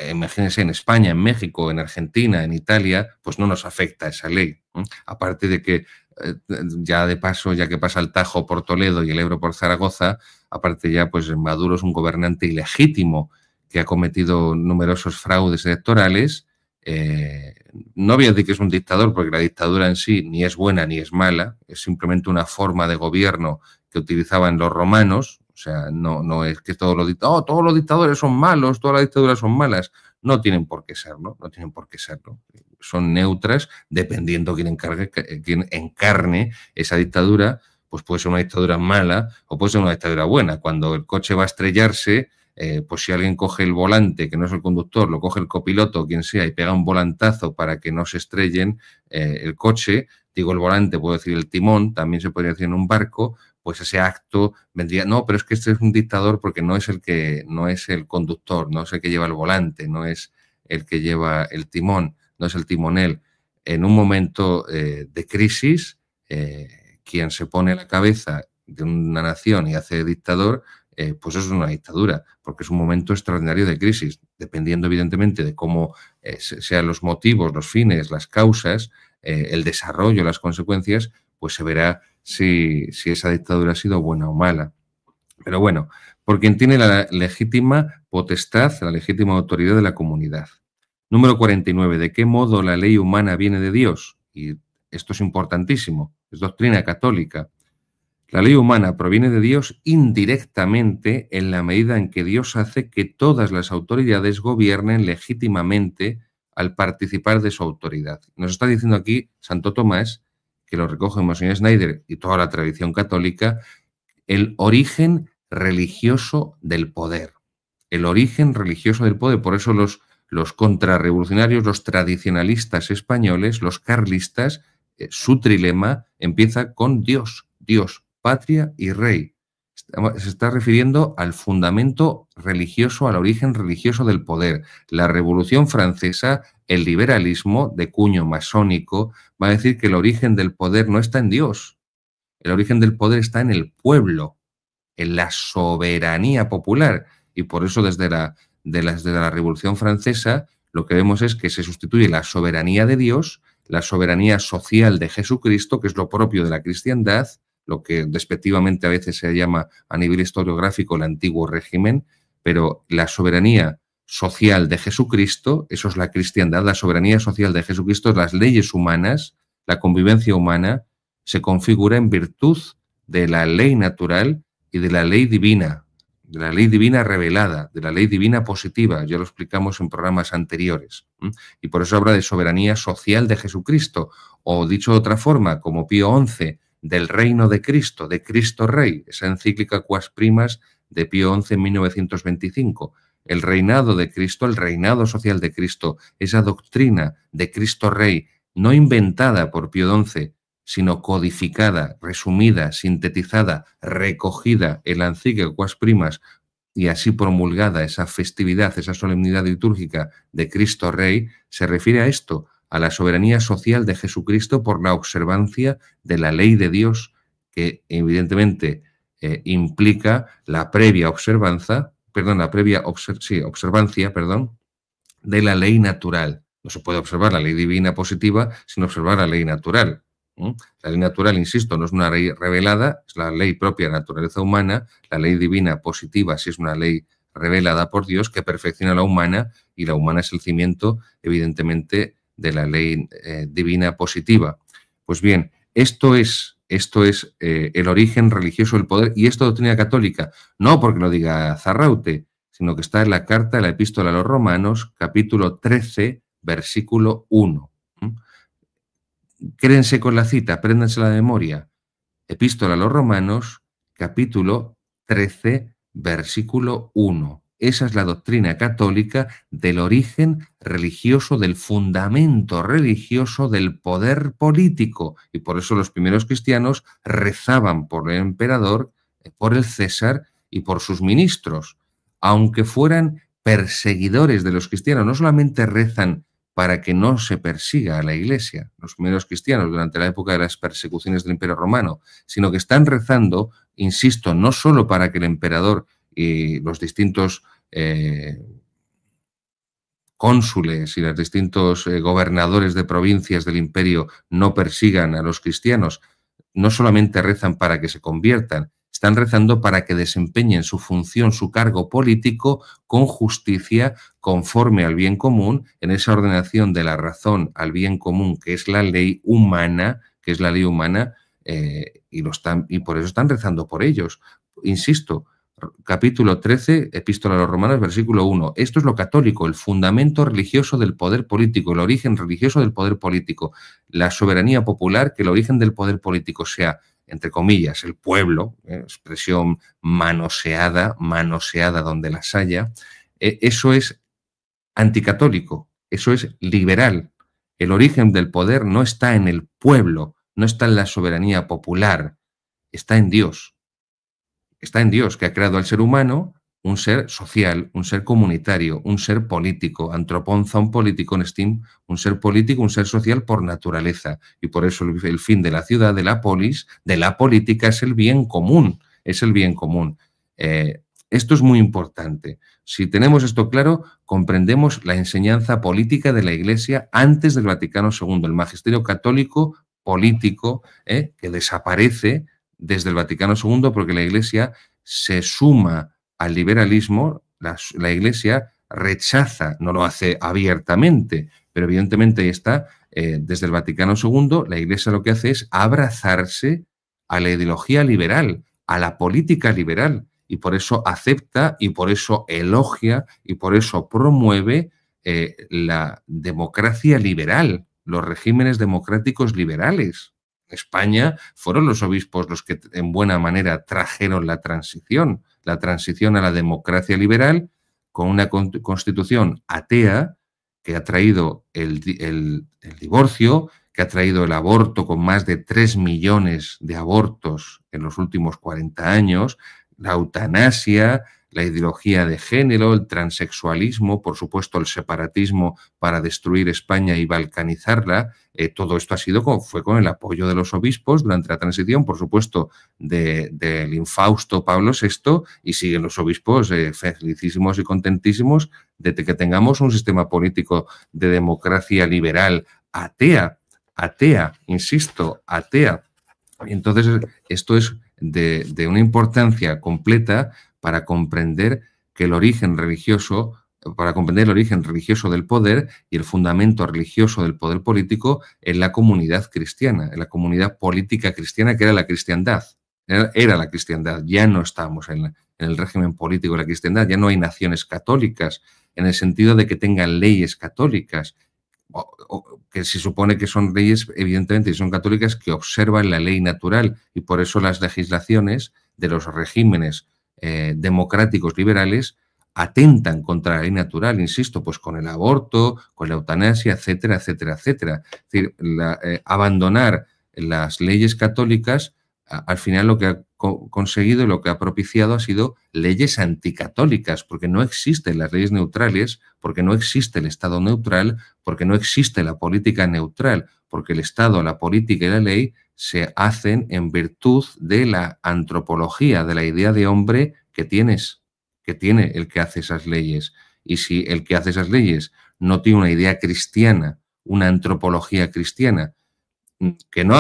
imagínense, en España, en México, en Argentina, en Italia, pues no nos afecta esa ley. Aparte de que ya de paso, ya que pasa el Tajo por Toledo y el Ebro por Zaragoza, aparte ya, pues Maduro es un gobernante ilegítimo que ha cometido numerosos fraudes electorales. No voy a decir que es un dictador, porque la dictadura en sí ni es buena ni es mala, es simplemente una forma de gobierno que utilizaban los romanos. O sea, no es que todos los dictadores son malos, todas las dictaduras son malas. No tienen por qué serlo, Son neutras dependiendo quién encarne esa dictadura. Pues puede ser una dictadura mala o puede ser una dictadura buena. Cuando el coche va a estrellarse, pues si alguien coge el volante, que no es el conductor, lo coge el copiloto o quien sea y pega un volantazo para que no se estrellen el coche, digo el volante, puedo decir el timón, también se podría decir en un barco, pues ese acto vendría, no, pero es que este es un dictador porque no es el conductor, no es el que lleva el volante, no es el que lleva el timón, no es el timonel. En un momento de crisis, quien se pone a la cabeza de una nación y hace dictador, pues eso es una dictadura, porque es un momento extraordinario de crisis, dependiendo evidentemente de cómo sean los motivos, los fines, las causas, el desarrollo, las consecuencias, pues se verá si esa dictadura ha sido buena o mala. Pero bueno, por quien tiene la legítima potestad, la legítima autoridad de la comunidad. Número 49. ¿De qué modo la ley humana viene de Dios? Y esto es importantísimo, es doctrina católica. La ley humana proviene de Dios indirectamente en la medida en que Dios hace que todas las autoridades gobiernen legítimamente al participar de su autoridad. Nos está diciendo aquí Santo Tomás, que lo recoge Monseñor Schneider y toda la tradición católica, el origen religioso del poder. El origen religioso del poder. Por eso los contrarrevolucionarios, los tradicionalistas españoles, los carlistas, su trilema empieza con Dios. Dios. patria y rey. Se está refiriendo al fundamento religioso, al origen religioso del poder. La Revolución Francesa, el liberalismo de cuño masónico, va a decir que el origen del poder no está en Dios. El origen del poder está en el pueblo, en la soberanía popular. Y por eso desde la Revolución Francesa lo que vemos es que se sustituye la soberanía de Dios, la soberanía social de Jesucristo, que es lo propio de la cristiandad, lo que despectivamente a veces se llama a nivel historiográfico el antiguo régimen, pero la soberanía social de Jesucristo, eso es la cristiandad, la soberanía social de Jesucristo, las leyes humanas, la convivencia humana, se configura en virtud de la ley natural y de la ley divina revelada, de la ley divina positiva, ya lo explicamos en programas anteriores. Y por eso habla de soberanía social de Jesucristo, o dicho de otra forma, como Pío XI, del reino de Cristo Rey, esa encíclica Quas Primas de Pío XI en 1925. El reinado de Cristo, el reinado social de Cristo, esa doctrina de Cristo Rey, no inventada por Pío XI, sino codificada, resumida, sintetizada, recogida en la encíclica Quas Primas y así promulgada esa festividad, esa solemnidad litúrgica de Cristo Rey, se refiere a esto, a la soberanía social de Jesucristo por la observancia de la ley de Dios, que evidentemente implica la previa observancia, de la ley natural. No se puede observar la ley divina positiva sin observar la ley natural. La ley natural, insisto, no es una ley revelada, es la ley propia de la naturaleza humana. La ley divina positiva sí es una ley revelada por Dios que perfecciona a la humana, y la humana es el cimiento, evidentemente, de la ley divina positiva. Pues bien, esto es el origen religioso del poder, y esto doctrina católica, no porque lo diga Zarraute, sino que está en la carta de la Epístola a los Romanos, capítulo 13, versículo 1. Créense con la cita, apréndanse la memoria. Epístola a los Romanos, capítulo 13, versículo 1. Esa es la doctrina católica del origen religioso, del fundamento religioso del poder político. Y por eso los primeros cristianos rezaban por el emperador, por el César y por sus ministros. Aunque fueran perseguidores de los cristianos, no solamente rezan para que no se persiga a la Iglesia, los primeros cristianos durante la época de las persecuciones del Imperio Romano, sino que están rezando, insisto, no solo para que el emperador y los distintos cónsules y los distintos gobernadores de provincias del imperio no persigan a los cristianos, no solamente rezan para que se conviertan, están rezando para que desempeñen su función, su cargo político con justicia, conforme al bien común, en esa ordenación de la razón al bien común, que es la ley humana, y por eso están rezando por ellos. Insisto, capítulo 13, Epístola a los Romanos, versículo 1. Esto es lo católico, el fundamento religioso del poder político, el origen religioso del poder político, la soberanía popular, que el origen del poder político sea, entre comillas, el pueblo, expresión manoseada donde las haya. Eso es anticatólico, eso es liberal. El origen del poder no está en el pueblo, no está en la soberanía popular, está en Dios. Está en Dios, que ha creado al ser humano un ser social, un ser comunitario, un ser político, antropon zoon politikon estim, un ser político, un ser social por naturaleza. Y por eso el fin de la ciudad, de la polis, de la política, es el bien común, es el bien común. Esto es muy importante. Si tenemos esto claro, comprendemos la enseñanza política de la Iglesia antes del Vaticano II, el magisterio católico político que desaparece desde el Vaticano II, porque la Iglesia se suma al liberalismo, la Iglesia rechaza, no lo hace abiertamente, pero evidentemente está, desde el Vaticano II, la Iglesia lo que hace es abrazarse a la ideología liberal, a la política liberal, y por eso acepta, y por eso elogia, y por eso promueve la democracia liberal, los regímenes democráticos liberales. España fueron los obispos los que en buena manera trajeron la transición a la democracia liberal, con una constitución atea que ha traído el divorcio, que ha traído el aborto con más de 3 millones de abortos en los últimos 40 años, la eutanasia, la ideología de género, el transexualismo, por supuesto el separatismo para destruir España y balcanizarla. Todo esto fue con el apoyo de los obispos durante la transición, por supuesto, del infausto Pablo VI, y siguen los obispos felicísimos y contentísimos de que tengamos un sistema político de democracia liberal atea, insisto, atea. Entonces, esto es de una importancia completa para comprender que el origen religioso, para comprender el origen religioso del poder y el fundamento religioso del poder político en la comunidad cristiana, en la comunidad política cristiana, que era la cristiandad. Era la cristiandad. Ya no estamos en el régimen político de la cristiandad, ya no hay naciones católicas, en el sentido de que tengan leyes católicas, que se supone que son leyes, evidentemente, y son católicas, que observan la ley natural, y por eso las legislaciones de los regímenes democráticos liberales atentan contra la ley natural, insisto, pues con el aborto, con la eutanasia, etcétera, etcétera, etcétera. Es decir, abandonar las leyes católicas, al final lo que ha conseguido y lo que ha propiciado ha sido leyes anticatólicas, porque no existen las leyes neutrales, porque no existe el Estado neutral, porque no existe la política neutral, porque el Estado, la política y la ley se hacen en virtud de la antropología, de la idea de hombre que tiene el que hace esas leyes. Y si el que hace esas leyes no tiene una idea cristiana, una antropología cristiana, que no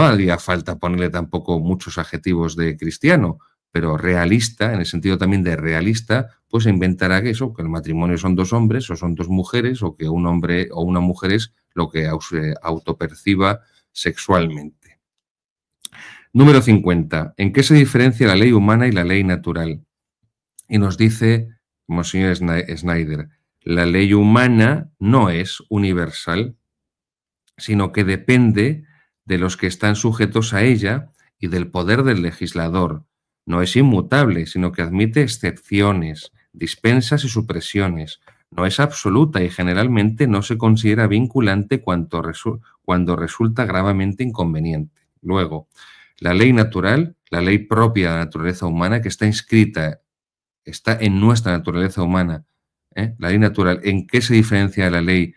haría falta ponerle tampoco muchos adjetivos de cristiano, pero realista, en el sentido también de realista, pues inventará que el matrimonio son 2 hombres o son 2 mujeres, o que un hombre o una mujer es lo que autoperciba sexualmente. Número 50. ¿En qué se diferencia la ley humana y la ley natural? Y nos dice Monseñor Schneider, la ley humana no es universal, sino que depende de los que están sujetos a ella y del poder del legislador. No es inmutable, sino que admite excepciones, dispensas y supresiones. No es absoluta y generalmente no se considera vinculante cuando resulta gravemente inconveniente. Luego, la ley natural, la ley propia de la naturaleza humana, que está inscrita, está en nuestra naturaleza humana. La ley natural, ¿en qué se diferencia de la ley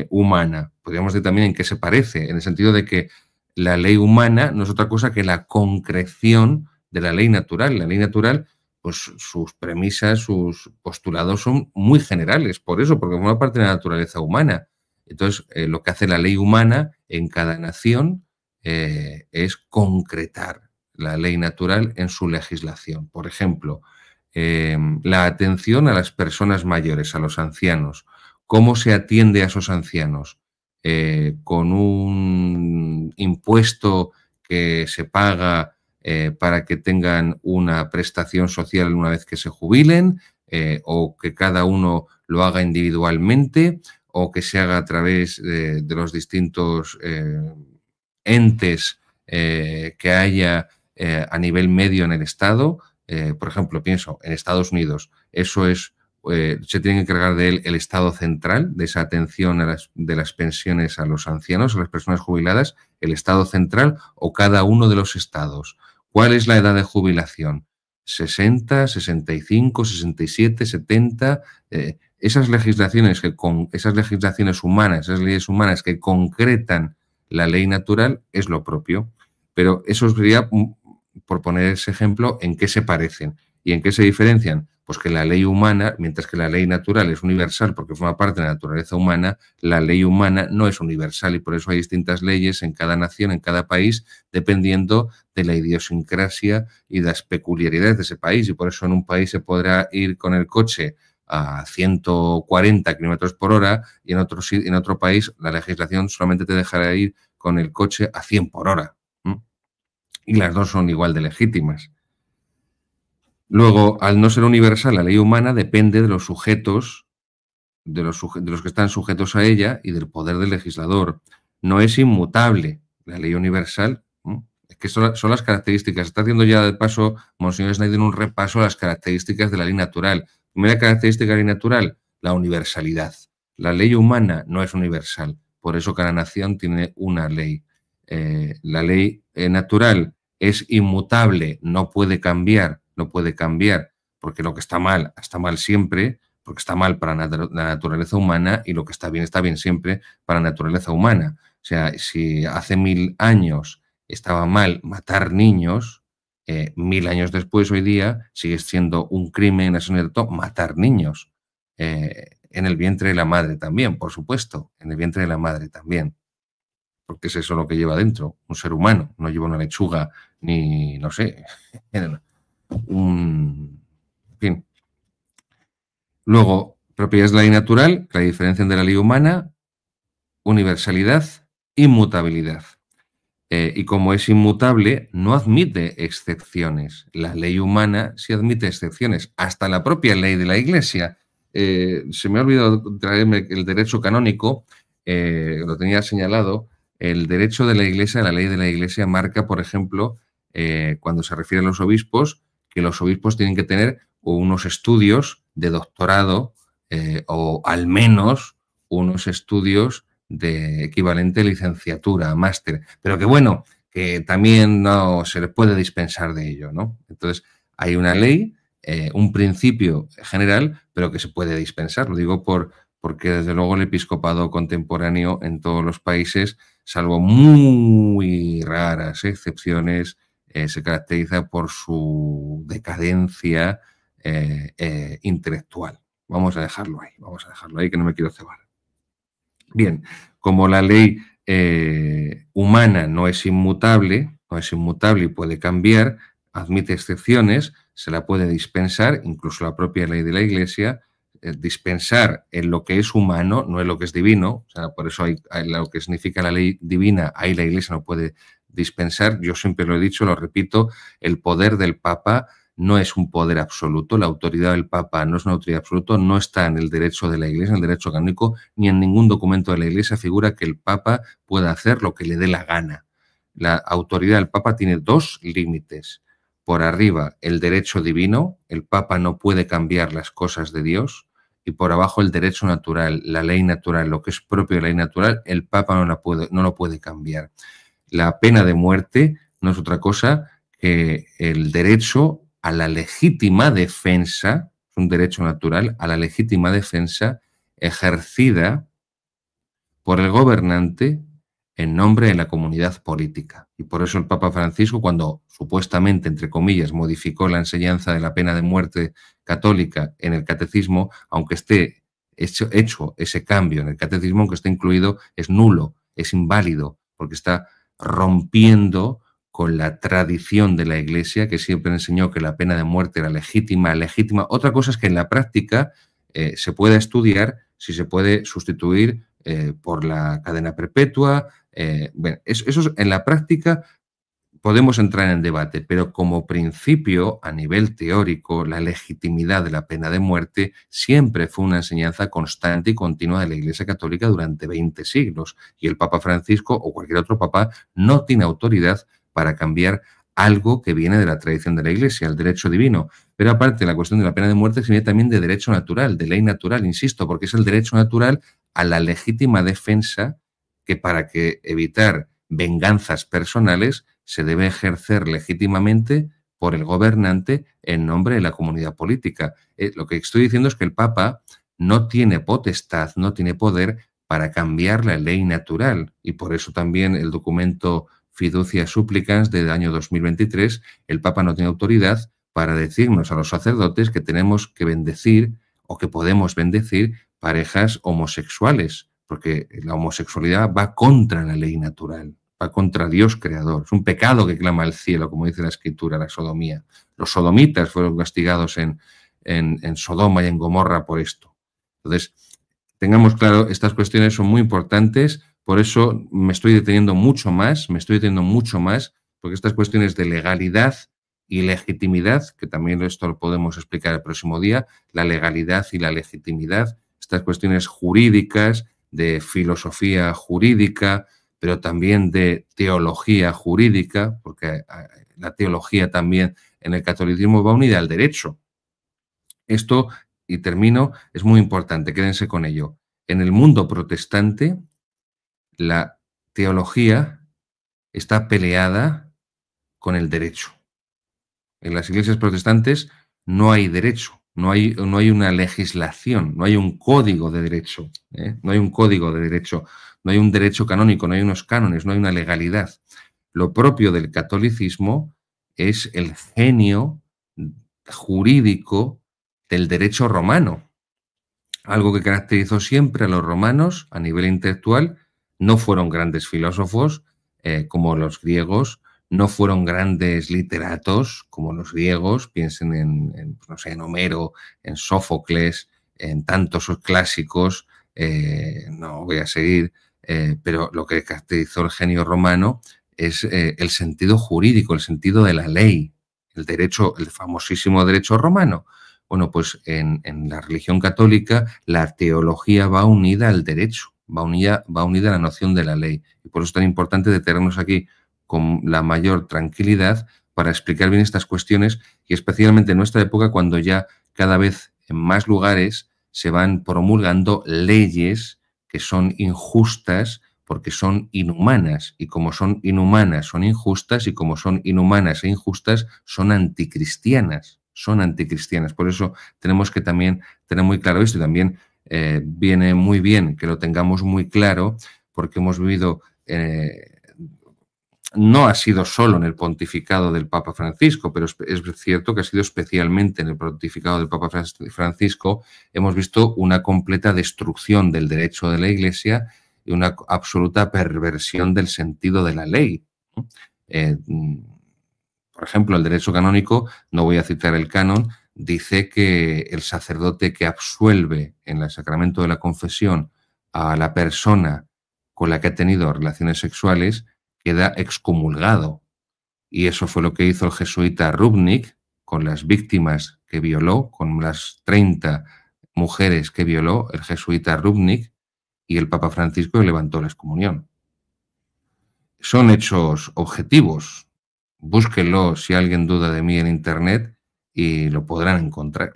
humana? Podríamos decir también en qué se parece, en el sentido de que la ley humana no es otra cosa que la concreción de la ley natural. La ley natural, pues sus premisas, sus postulados son muy generales, por eso, porque forma parte de la naturaleza humana. Entonces, lo que hace la ley humana en cada nación es concretar la ley natural en su legislación. Por ejemplo, la atención a las personas mayores, a los ancianos. ¿Cómo se atiende a esos ancianos? Con un impuesto que se paga para que tengan una prestación social una vez que se jubilen, o que cada uno lo haga individualmente, o que se haga a través de los distintos entes que haya a nivel medio en el Estado. Por ejemplo, pienso, en Estados Unidos, eso es, se tiene que encargar de él el Estado central, de esa atención de las pensiones a los ancianos, a las personas jubiladas, el Estado central o cada uno de los estados. ¿Cuál es la edad de jubilación? 60, 65, 67, 70. Esas legislaciones humanas, esas leyes humanas que concretan la ley natural es lo propio. Pero eso sería, por poner ese ejemplo, ¿en qué se parecen? ¿Y en qué se diferencian? Pues que la ley humana, mientras que la ley natural es universal porque forma parte de la naturaleza humana, la ley humana no es universal y por eso hay distintas leyes en cada nación, en cada país, dependiendo de la idiosincrasia y las peculiaridades de ese país. Y por eso en un país se podrá ir con el coche a 140 kilómetros por hora y en otro país la legislación solamente te dejará ir con el coche a 100 por hora. Y las dos son igual de legítimas. Luego, al no ser universal, la ley humana depende de los sujetos, de los que están sujetos a ella y del poder del legislador. No es inmutable. La ley universal, es que son las características. Está haciendo ya de paso, Monseñor Schneider, un repaso a las características de la ley natural. Primera característica de la ley natural, la universalidad. La ley humana no es universal. por eso cada nación tiene una ley. La ley natural es inmutable, no puede cambiar, porque lo que está mal siempre, porque está mal para la naturaleza humana, y lo que está bien siempre para la naturaleza humana. O sea, si hace 1000 años estaba mal matar niños, 1000 años después, hoy día, sigue siendo un crimen, asesinato, matar niños. En el vientre de la madre también, por supuesto, en el vientre de la madre también, porque es eso lo que lleva dentro, un ser humano, no lleva una lechuga ni, no sé, en fin. Luego, propiedades de la ley natural, que la diferencian de la ley humana: universalidad, inmutabilidad. Y como es inmutable, no admite excepciones. La ley humana sí admite excepciones, hasta la propia ley de la Iglesia. Se me ha olvidado traerme el derecho canónico, lo tenía señalado. El derecho de la Iglesia, la ley de la Iglesia marca, por ejemplo, cuando se refiere a los obispos, que los obispos tienen que tener unos estudios de doctorado, o al menos unos estudios de equivalente licenciatura, máster, pero que bueno, que también no se le puede dispensar de ello, ¿no? Entonces, hay una ley, un principio general, pero que se puede dispensar. Lo digo porque desde luego el episcopado contemporáneo en todos los países, salvo muy raras excepciones, se caracteriza por su decadencia intelectual. Vamos a dejarlo ahí, que no me quiero cebar. Bien, como la ley humana no es inmutable y puede cambiar, admite excepciones, se la puede dispensar, incluso la propia ley de la Iglesia, dispensar en lo que es humano, no en lo que es divino. O sea, por eso hay lo que significa la ley divina, ahí la Iglesia no puede dispensar. Yo siempre lo he dicho, lo repito, el poder del Papa no es un poder absoluto, la autoridad del Papa no es una autoridad absoluta, no está en el derecho de la Iglesia, en el derecho canónico, ni en ningún documento de la Iglesia figura que el Papa pueda hacer lo que le dé la gana. La autoridad del Papa tiene dos límites. Por arriba, el derecho divino, el Papa no puede cambiar las cosas de Dios, y por abajo el derecho natural, la ley natural, lo que es propio de la ley natural, el Papa no lo puede cambiar. La pena de muerte no es otra cosa que el derecho a la legítima defensa, es un derecho natural, a la legítima defensa ejercida por el gobernante en nombre de la comunidad política. Y por eso el Papa Francisco, cuando supuestamente, entre comillas, modificó la enseñanza de la pena de muerte católica en el catecismo, aunque esté hecho ese cambio en el catecismo, aunque esté incluido, es nulo, es inválido, porque está rompiendo con la tradición de la Iglesia, que siempre enseñó que la pena de muerte era legítima. Otra cosa es que en la práctica se pueda estudiar si se puede sustituir por la cadena perpetua. Bueno, eso en la práctica podemos entrar en debate, pero como principio, a nivel teórico, la legitimidad de la pena de muerte siempre fue una enseñanza constante y continua de la Iglesia Católica durante 20 siglos. Y el Papa Francisco o cualquier otro papa no tiene autoridad para cambiar algo que viene de la tradición de la Iglesia, el derecho divino. Pero aparte, la cuestión de la pena de muerte se viene también de derecho natural, de ley natural, insisto, porque es el derecho natural a la legítima defensa, que para que evitar venganzas personales se debe ejercer legítimamente por el gobernante en nombre de la comunidad política. Lo que estoy diciendo es que el Papa no tiene potestad, no tiene poder para cambiar la ley natural, y por eso también el documento Fiducia Supplicans del año 2023, el Papa no tiene autoridad para decirnos a los sacerdotes que tenemos que bendecir o que podemos bendecir parejas homosexuales, porque la homosexualidad va contra la ley natural, va contra Dios creador. Es un pecado que clama al cielo, como dice la Escritura, la sodomía. Los sodomitas fueron castigados en Sodoma y en Gomorra por esto. Entonces, tengamos claro, estas cuestiones son muy importantes, por eso me estoy deteniendo mucho más, porque estas cuestiones de legalidad y legitimidad, que también esto lo podemos explicar el próximo día, la legalidad y la legitimidad, estas cuestiones jurídicas, de filosofía jurídica, pero también de teología jurídica, porque la teología también en el catolicismo va unida al derecho. Esto, y termino, es muy importante, quédense con ello. En el mundo protestante, la teología está peleada con el derecho. En las iglesias protestantes no hay derecho, no hay una legislación, no hay un código de derecho, no hay un código de derecho, no hay un derecho canónico, no hay unos cánones, no hay una legalidad. Lo propio del catolicismo es el genio jurídico del derecho romano, algo que caracterizó siempre a los romanos a nivel intelectual. No fueron grandes filósofos como los griegos, no fueron grandes literatos como los griegos, piensen no sé, en Homero, en Sófocles, en tantos clásicos, no voy a seguir, pero lo que caracterizó el genio romano es el sentido jurídico, el sentido de la ley, el derecho, el famosísimo derecho romano. Bueno, pues en la religión católica la teología va unida al derecho, va unida a la noción de la ley. Y por eso es tan importante detenernos aquí con la mayor tranquilidad para explicar bien estas cuestiones, y especialmente en nuestra época, cuando ya cada vez en más lugares se van promulgando leyes que son injustas porque son inhumanas, y como son inhumanas son injustas, y como son inhumanas e injustas son anticristianas. Son anticristianas. Por eso tenemos que también tener muy claro esto, y también viene muy bien que lo tengamos muy claro, porque hemos vivido, no ha sido solo en el pontificado del Papa Francisco, pero es cierto que ha sido especialmente en el pontificado del Papa Francisco, hemos visto una completa destrucción del derecho de la Iglesia y una absoluta perversión del sentido de la ley. Por ejemplo, el derecho canónico, no voy a citar el canon, dice que el sacerdote que absuelve en el sacramento de la confesión a la persona con la que ha tenido relaciones sexuales queda excomulgado. Y eso fue lo que hizo el jesuita Rubnik con las víctimas que violó, con las 30 mujeres que violó el jesuita Rubnik, y el Papa Francisco levantó la excomunión. Son hechos objetivos. Búsquenlo si alguien duda de mí en internet y lo podrán encontrar.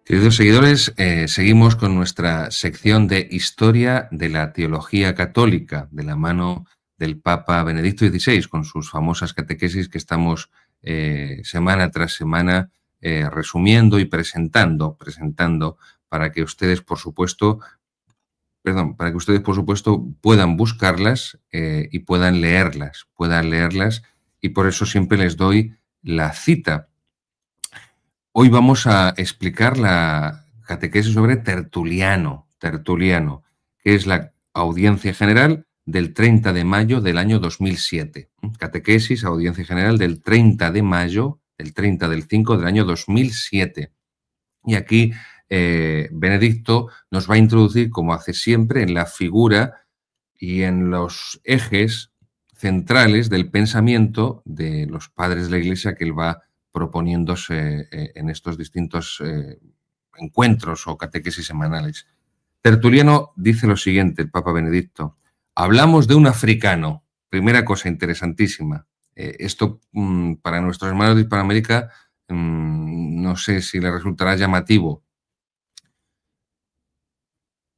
Queridos seguidores, seguimos con nuestra sección de Historia de la Teología Católica, de la mano del Papa Benedicto XVI, con sus famosas catequesis que estamos semana tras semana resumiendo y presentando para que ustedes, por supuesto, puedan buscarlas y puedan leerlas, y por eso siempre les doy la cita. Hoy vamos a explicar la catequesis sobre Tertuliano, que es la audiencia general del 30 de mayo del año 2007. Catequesis, audiencia general del 30 de mayo, del 30 del 5 del año 2007. Y aquí Benedicto nos va a introducir, como hace siempre, en la figura y en los ejes centrales del pensamiento de los padres de la Iglesia que él va proponiéndose en estos distintos encuentros o catequesis semanales. Tertuliano dice lo siguiente, el Papa Benedicto: hablamos de un africano. Primera cosa interesantísima. Esto para nuestros hermanos de Hispanoamérica no sé si les resultará llamativo.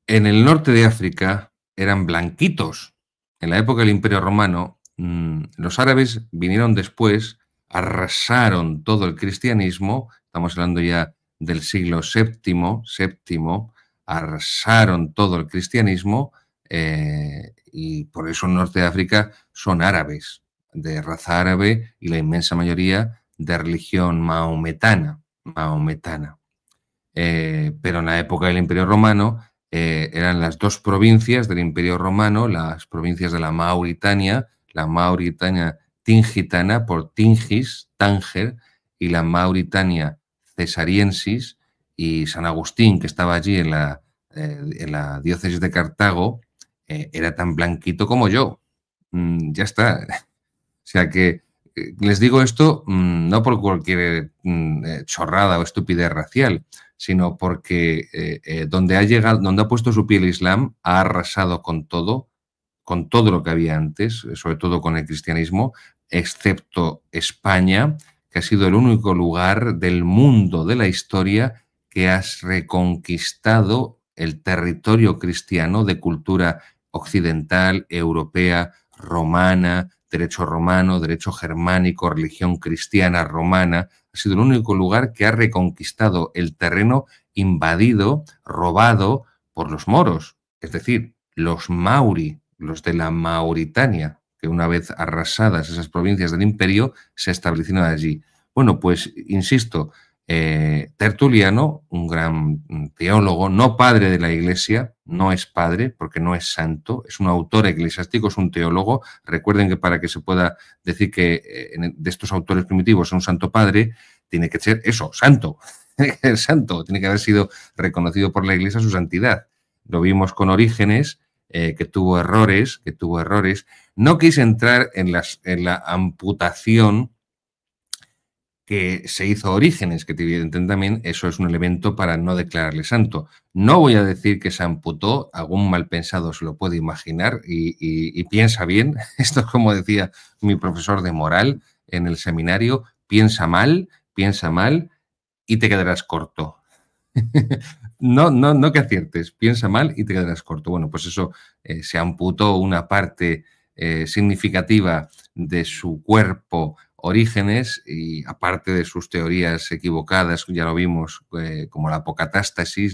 En el norte de África eran blanquitos. En la época del Imperio Romano, los árabes vinieron después, arrasaron todo el cristianismo, estamos hablando ya del siglo VII, arrasaron todo el cristianismo y por eso el norte de África son árabes, de raza árabe, y la inmensa mayoría de religión maometana. Pero en la época del Imperio Romano eran las dos provincias del Imperio Romano, las provincias de la Mauritania tingitana por Tingis, Tánger, y la Mauritania cesariensis, y San Agustín, que estaba allí en la diócesis de Cartago, era tan blanquito como yo. Ya está. O sea que les digo esto no por cualquier chorrada o estupidez racial, sino porque donde ha puesto su pie el Islam, ha arrasado con todo lo que había antes, sobre todo con el cristianismo, excepto España, que ha sido el único lugar del mundo de la historia que has reconquistado el territorio cristiano de cultura occidental, europea, romana, derecho romano, derecho germánico, religión cristiana romana. Ha sido el único lugar que ha reconquistado el terreno invadido, robado por los moros, es decir, los mauri, los de la Mauritania, que una vez arrasadas esas provincias del imperio, se establecieron allí. Bueno, pues, insisto, Tertuliano, un gran teólogo, no padre de la Iglesia, no es padre porque no es santo, es un autor eclesiástico, es un teólogo. Recuerden que para que se pueda decir que de estos autores primitivos es un santo padre, tiene que ser eso, santo. El santo tiene que haber sido reconocido por la Iglesia su santidad. Lo vimos con Orígenes, que tuvo errores. No quise entrar en la amputación que se hizo a Orígenes, que evidentemente también eso es un elemento para no declararle santo. No voy a decir que se amputó, algún mal pensado se lo puede imaginar y piensa bien. Esto es como decía mi profesor de moral en el seminario, piensa mal y te quedarás corto. No que aciertes, piensa mal y te quedarás corto. Bueno, pues eso, se amputó una parte significativa de su cuerpo Orígenes y aparte de sus teorías equivocadas, ya lo vimos, como la apocatástasis,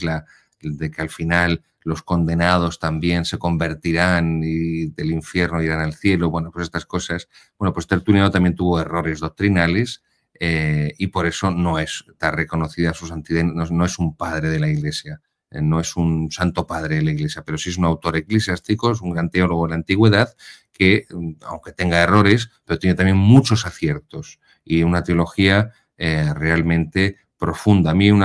de que al final los condenados también se convertirán y del infierno irán al cielo, bueno, pues estas cosas. Bueno, pues Tertuliano también tuvo errores doctrinales y por eso no está reconocida su santidad, no es un padre de la Iglesia, no es un santo padre de la Iglesia, pero sí es un autor eclesiástico, es un gran teólogo de la antigüedad que, aunque tenga errores, pero tiene también muchos aciertos y una teología realmente profunda. A mí un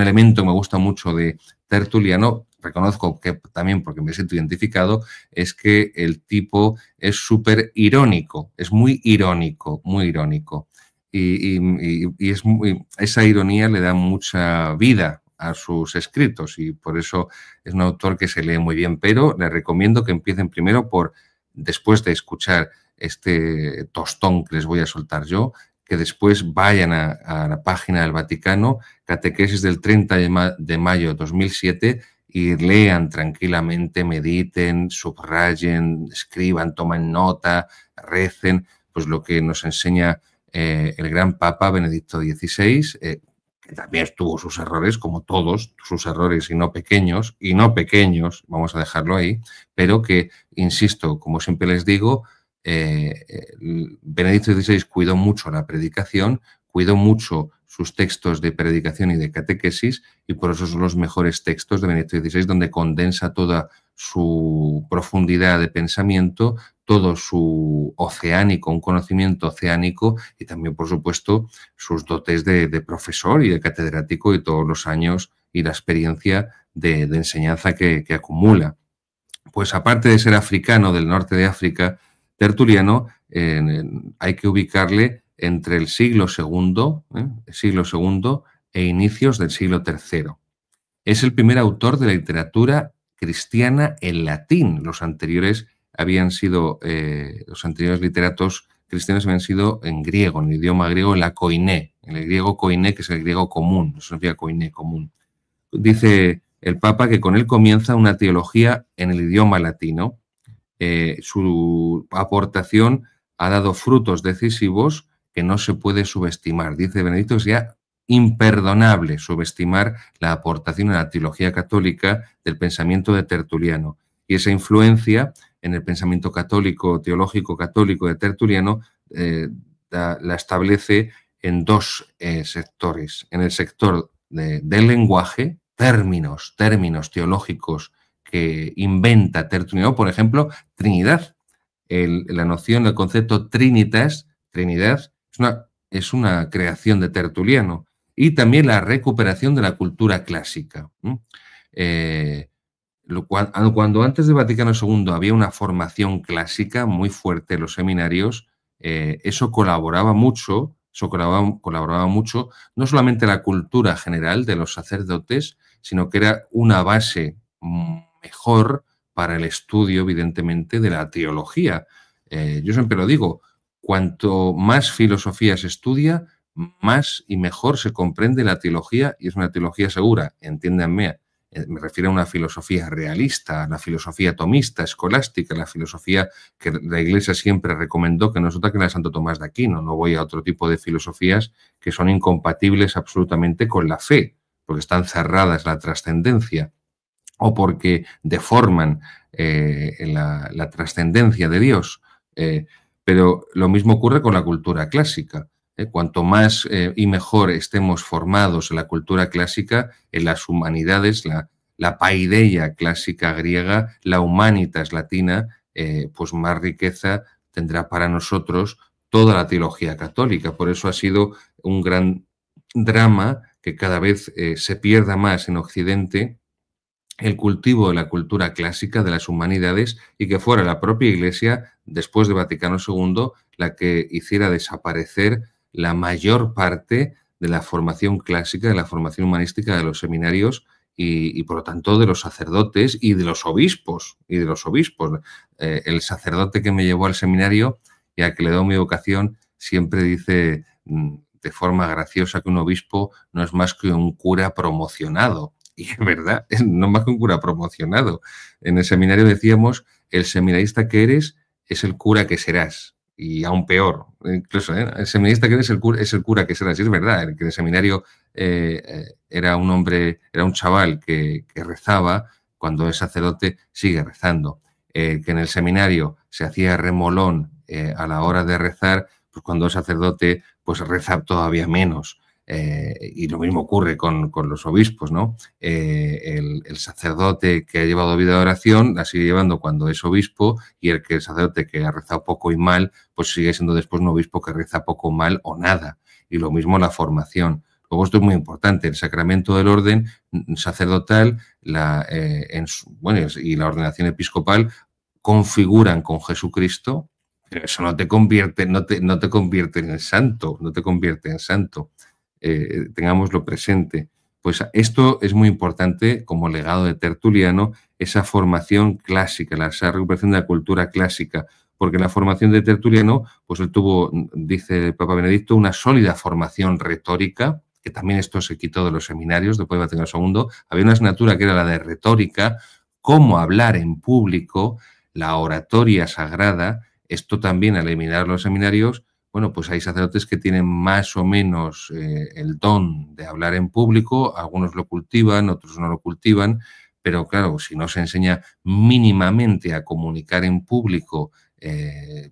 elemento que me gusta mucho de Tertuliano, reconozco que también porque me siento identificado, es que el tipo es súper irónico, es muy irónico, muy irónico. Esa ironía le da mucha vida a sus escritos y por eso es un autor que se lee muy bien, pero les recomiendo que empiecen primero después de escuchar este tostón que les voy a soltar yo, que después vayan a la página del Vaticano, Catequesis del 30 de mayo de 2007, y lean tranquilamente, mediten, subrayen, escriban, tomen nota, recen, pues lo que nos enseña el gran Papa Benedicto XVI, que también tuvo sus errores, como todos, sus errores y no pequeños, vamos a dejarlo ahí, pero que, insisto, como siempre les digo, Benedicto XVI cuidó mucho la predicación, cuidó mucho sus textos de predicación y de catequesis y por eso son los mejores textos de Benedicto XVI, donde condensa toda su profundidad de pensamiento, todo su oceánico, un conocimiento oceánico y también, por supuesto, sus dotes de profesor y de catedrático y todos los años y la experiencia de enseñanza que acumula. Pues aparte de ser africano del norte de África, Tertuliano hay que ubicarle entre el siglo II e inicios del siglo III. Es el primer autor de la literatura cristiana en latín. Los anteriores literatos cristianos habían sido en griego, en el idioma griego, en el griego koiné, que es el griego común, eso significa koiné, común. Dice el Papa que con él comienza una teología en el idioma latino. Su aportación ha dado frutos decisivos que no se puede subestimar. Dice Benedicto que sería imperdonable subestimar la aportación a la teología católica del pensamiento de Tertuliano. Y esa influencia en el pensamiento católico, teológico católico de Tertuliano, la establece en dos sectores. En el sector del lenguaje, términos teológicos que inventa Tertuliano, por ejemplo, Trinidad. La noción, el concepto Trinitas, Trinidad, es una creación de Tertuliano. Y también la recuperación de la cultura clásica. Cuando antes de Vaticano II había una formación clásica muy fuerte en los seminarios, eso colaboraba mucho, no solamente la cultura general de los sacerdotes, sino que era una base mejor para el estudio, evidentemente, de la teología. Yo siempre lo digo, cuanto más filosofía se estudia, más y mejor se comprende la teología, y es una teología segura, entiéndanme. Me refiero a una filosofía realista, a la filosofía tomista, escolástica, la filosofía que la Iglesia siempre recomendó, que no es otra que la de Santo Tomás de Aquino. No voy a otro tipo de filosofías que son incompatibles absolutamente con la fe, porque están cerradas a la trascendencia o porque deforman la trascendencia de Dios. Pero lo mismo ocurre con la cultura clásica. Cuanto más y mejor estemos formados en la cultura clásica, en las humanidades, la paideia clásica griega, la humanitas latina, pues más riqueza tendrá para nosotros toda la teología católica. Por eso ha sido un gran drama que cada vez se pierda más en Occidente el cultivo de la cultura clásica de las humanidades y que fuera la propia Iglesia, después de Vaticano II, la que hiciera desaparecer la mayor parte de la formación clásica, de la formación humanística de los seminarios y por lo tanto, de los sacerdotes y de los obispos. El sacerdote que me llevó al seminario y al que le doy mi vocación siempre dice de forma graciosa que un obispo no es más que un cura promocionado. Y es verdad, no más que un cura promocionado. En el seminario decíamos, el seminarista que eres es el cura que serás. Y aún peor, incluso, el seminarista que eres es el cura que serás. Y es verdad, que en el seminario era un hombre, era un chaval que rezaba, cuando es sacerdote sigue rezando. Que en el seminario se hacía remolón a la hora de rezar, pues cuando es sacerdote, pues reza todavía menos. Y lo mismo ocurre con los obispos, ¿no? El sacerdote que ha llevado vida de oración la sigue llevando cuando es obispo y el sacerdote que ha rezado poco y mal, pues sigue siendo después un obispo que reza poco, mal o nada. Y lo mismo la formación. Luego esto es muy importante, el sacramento del orden sacerdotal y la ordenación episcopal configuran con Jesucristo, pero eso no te convierte, no te convierte en santo, no te convierte en santo. Tengámoslo presente. Pues esto es muy importante como legado de Tertuliano, esa formación clásica, esa recuperación de la cultura clásica, porque en la formación de Tertuliano, pues él tuvo, dice el Papa Benedicto, una sólida formación retórica, que también esto se quitó de los seminarios después de Vaticano II. Había una asignatura que era la de retórica, cómo hablar en público, la oratoria sagrada. Esto también, al eliminar los seminarios, bueno, pues hay sacerdotes que tienen más o menos el don de hablar en público, algunos lo cultivan, otros no lo cultivan, pero claro, si no se enseña mínimamente a comunicar en público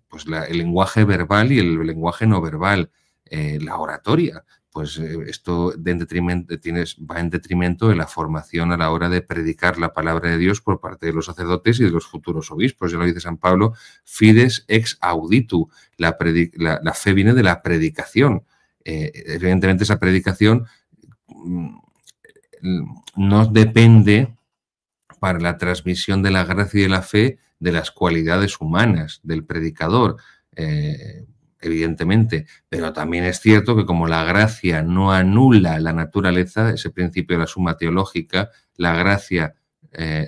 pues el lenguaje verbal y el lenguaje no verbal, la oratoria, pues esto va en detrimento de la formación a la hora de predicar la palabra de Dios por parte de los sacerdotes y de los futuros obispos. Ya lo dice San Pablo, fides ex auditu, la fe viene de la predicación. Evidentemente esa predicación no depende para la transmisión de la gracia y de la fe de las cualidades humanas del predicador, evidentemente, pero también es cierto que como la gracia no anula la naturaleza, ese principio de la suma teológica, la gracia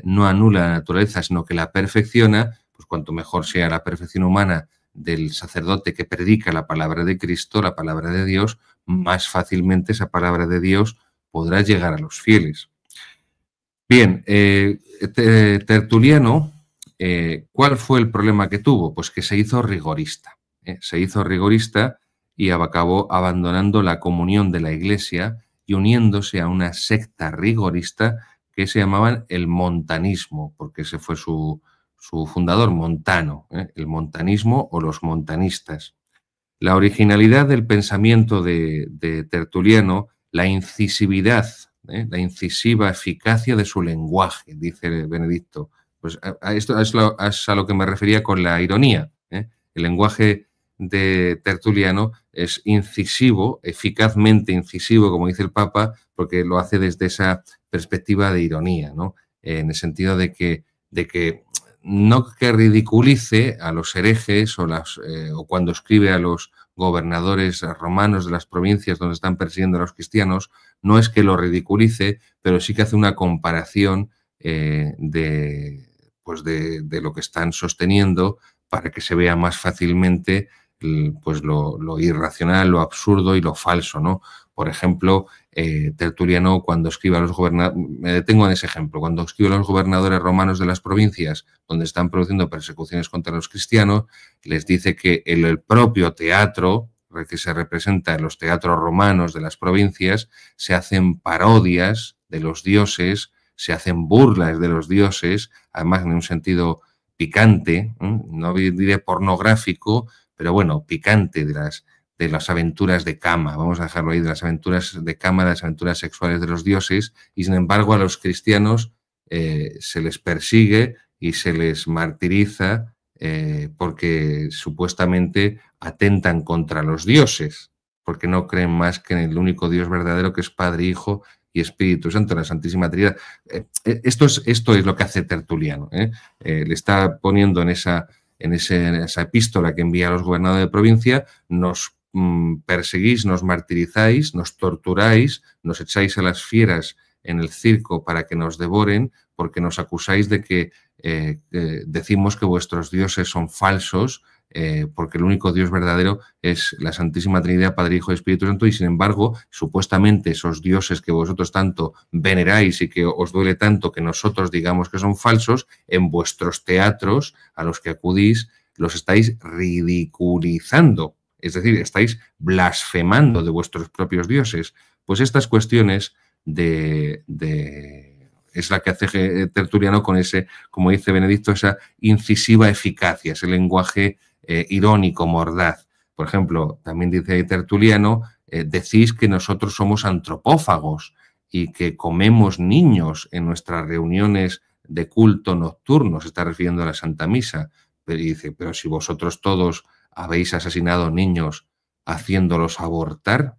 no anula la naturaleza, sino que la perfecciona, pues cuanto mejor sea la perfección humana del sacerdote que predica la palabra de Cristo, la palabra de Dios, más fácilmente esa palabra de Dios podrá llegar a los fieles. Bien, Tertuliano, ¿cuál fue el problema que tuvo? Pues que se hizo rigorista. Se hizo rigorista y acabó abandonando la comunión de la Iglesia y uniéndose a una secta rigorista que se llamaban el montanismo, porque ese fue su fundador, Montano, el montanismo o los montanistas. La originalidad del pensamiento de Tertuliano, la incisividad, la incisiva eficacia de su lenguaje, dice Benedicto. Pues a esto es a lo que me refería con la ironía. El lenguaje de Tertuliano es incisivo, eficazmente incisivo, como dice el Papa, porque lo hace desde esa perspectiva de ironía, ¿no? En el sentido de que no que ridiculice a los herejes o cuando escribe a los gobernadores romanos de las provincias donde están persiguiendo a los cristianos, no es que lo ridiculice, pero sí que hace una comparación de lo que están sosteniendo para que se vea más fácilmente pues lo irracional, lo absurdo y lo falso, ¿no? Por ejemplo, Tertuliano, cuando escribe a los gobernadores, me detengo en ese ejemplo, cuando escribe a los gobernadores romanos de las provincias donde están produciendo persecuciones contra los cristianos, les dice que el propio teatro que se representa en los teatros romanos de las provincias, se hacen parodias de los dioses, se hacen burlas de los dioses, además en un sentido picante, no diré pornográfico, pero bueno, picante de las aventuras de cama, vamos a dejarlo ahí, de las aventuras de cama, de las aventuras sexuales de los dioses, y sin embargo a los cristianos se les persigue y se les martiriza porque supuestamente atentan contra los dioses, porque no creen más que en el único Dios verdadero que es Padre, Hijo y Espíritu Santo, la Santísima Trinidad. Esto es lo que hace Tertuliano. Le está poniendo en esa epístola que envía a los gobernadores de provincia, nos perseguís, nos martirizáis, nos torturáis, nos echáis a las fieras en el circo para que nos devoren, porque nos acusáis de que decimos que vuestros dioses son falsos, porque el único Dios verdadero es la Santísima Trinidad, Padre, Hijo y Espíritu Santo, y sin embargo, supuestamente esos dioses que vosotros tanto veneráis y que os duele tanto que nosotros digamos que son falsos, en vuestros teatros a los que acudís los estáis ridiculizando, es decir, estáis blasfemando de vuestros propios dioses. Pues estas cuestiones es la que hace Tertuliano con ese, como dice Benedicto, esa incisiva eficacia, ese lenguaje irónico, mordaz. Por ejemplo, también dice Tertuliano, decís que nosotros somos antropófagos y que comemos niños en nuestras reuniones de culto nocturno, se está refiriendo a la Santa Misa, pero dice, pero si vosotros todos habéis asesinado niños haciéndolos abortar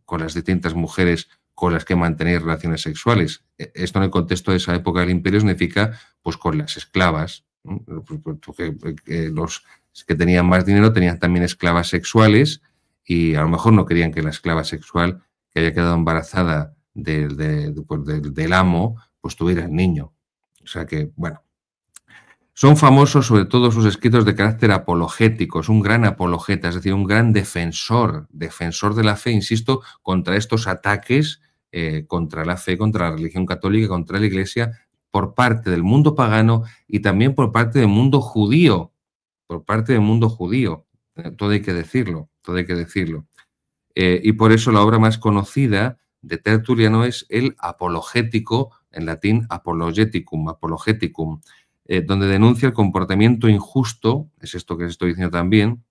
con las distintas mujeres con las que mantenéis relaciones sexuales. Esto en el contexto de esa época del imperio significa pues con las esclavas, ¿no? Los que tenían más dinero tenían también esclavas sexuales y a lo mejor no querían que la esclava sexual que haya quedado embarazada del amo pues tuviera el niño. O sea que, bueno, son famosos sobre todo sus escritos de carácter apologético, es un gran apologeta, es decir, un gran defensor de la fe, insisto, contra estos ataques contra la fe, contra la religión católica, contra la Iglesia, por parte del mundo pagano y también por parte del mundo judío, todo hay que decirlo, y por eso la obra más conocida de Tertuliano es el Apologético, en latín Apologeticum, donde denuncia el comportamiento injusto, es esto que estoy diciendo también,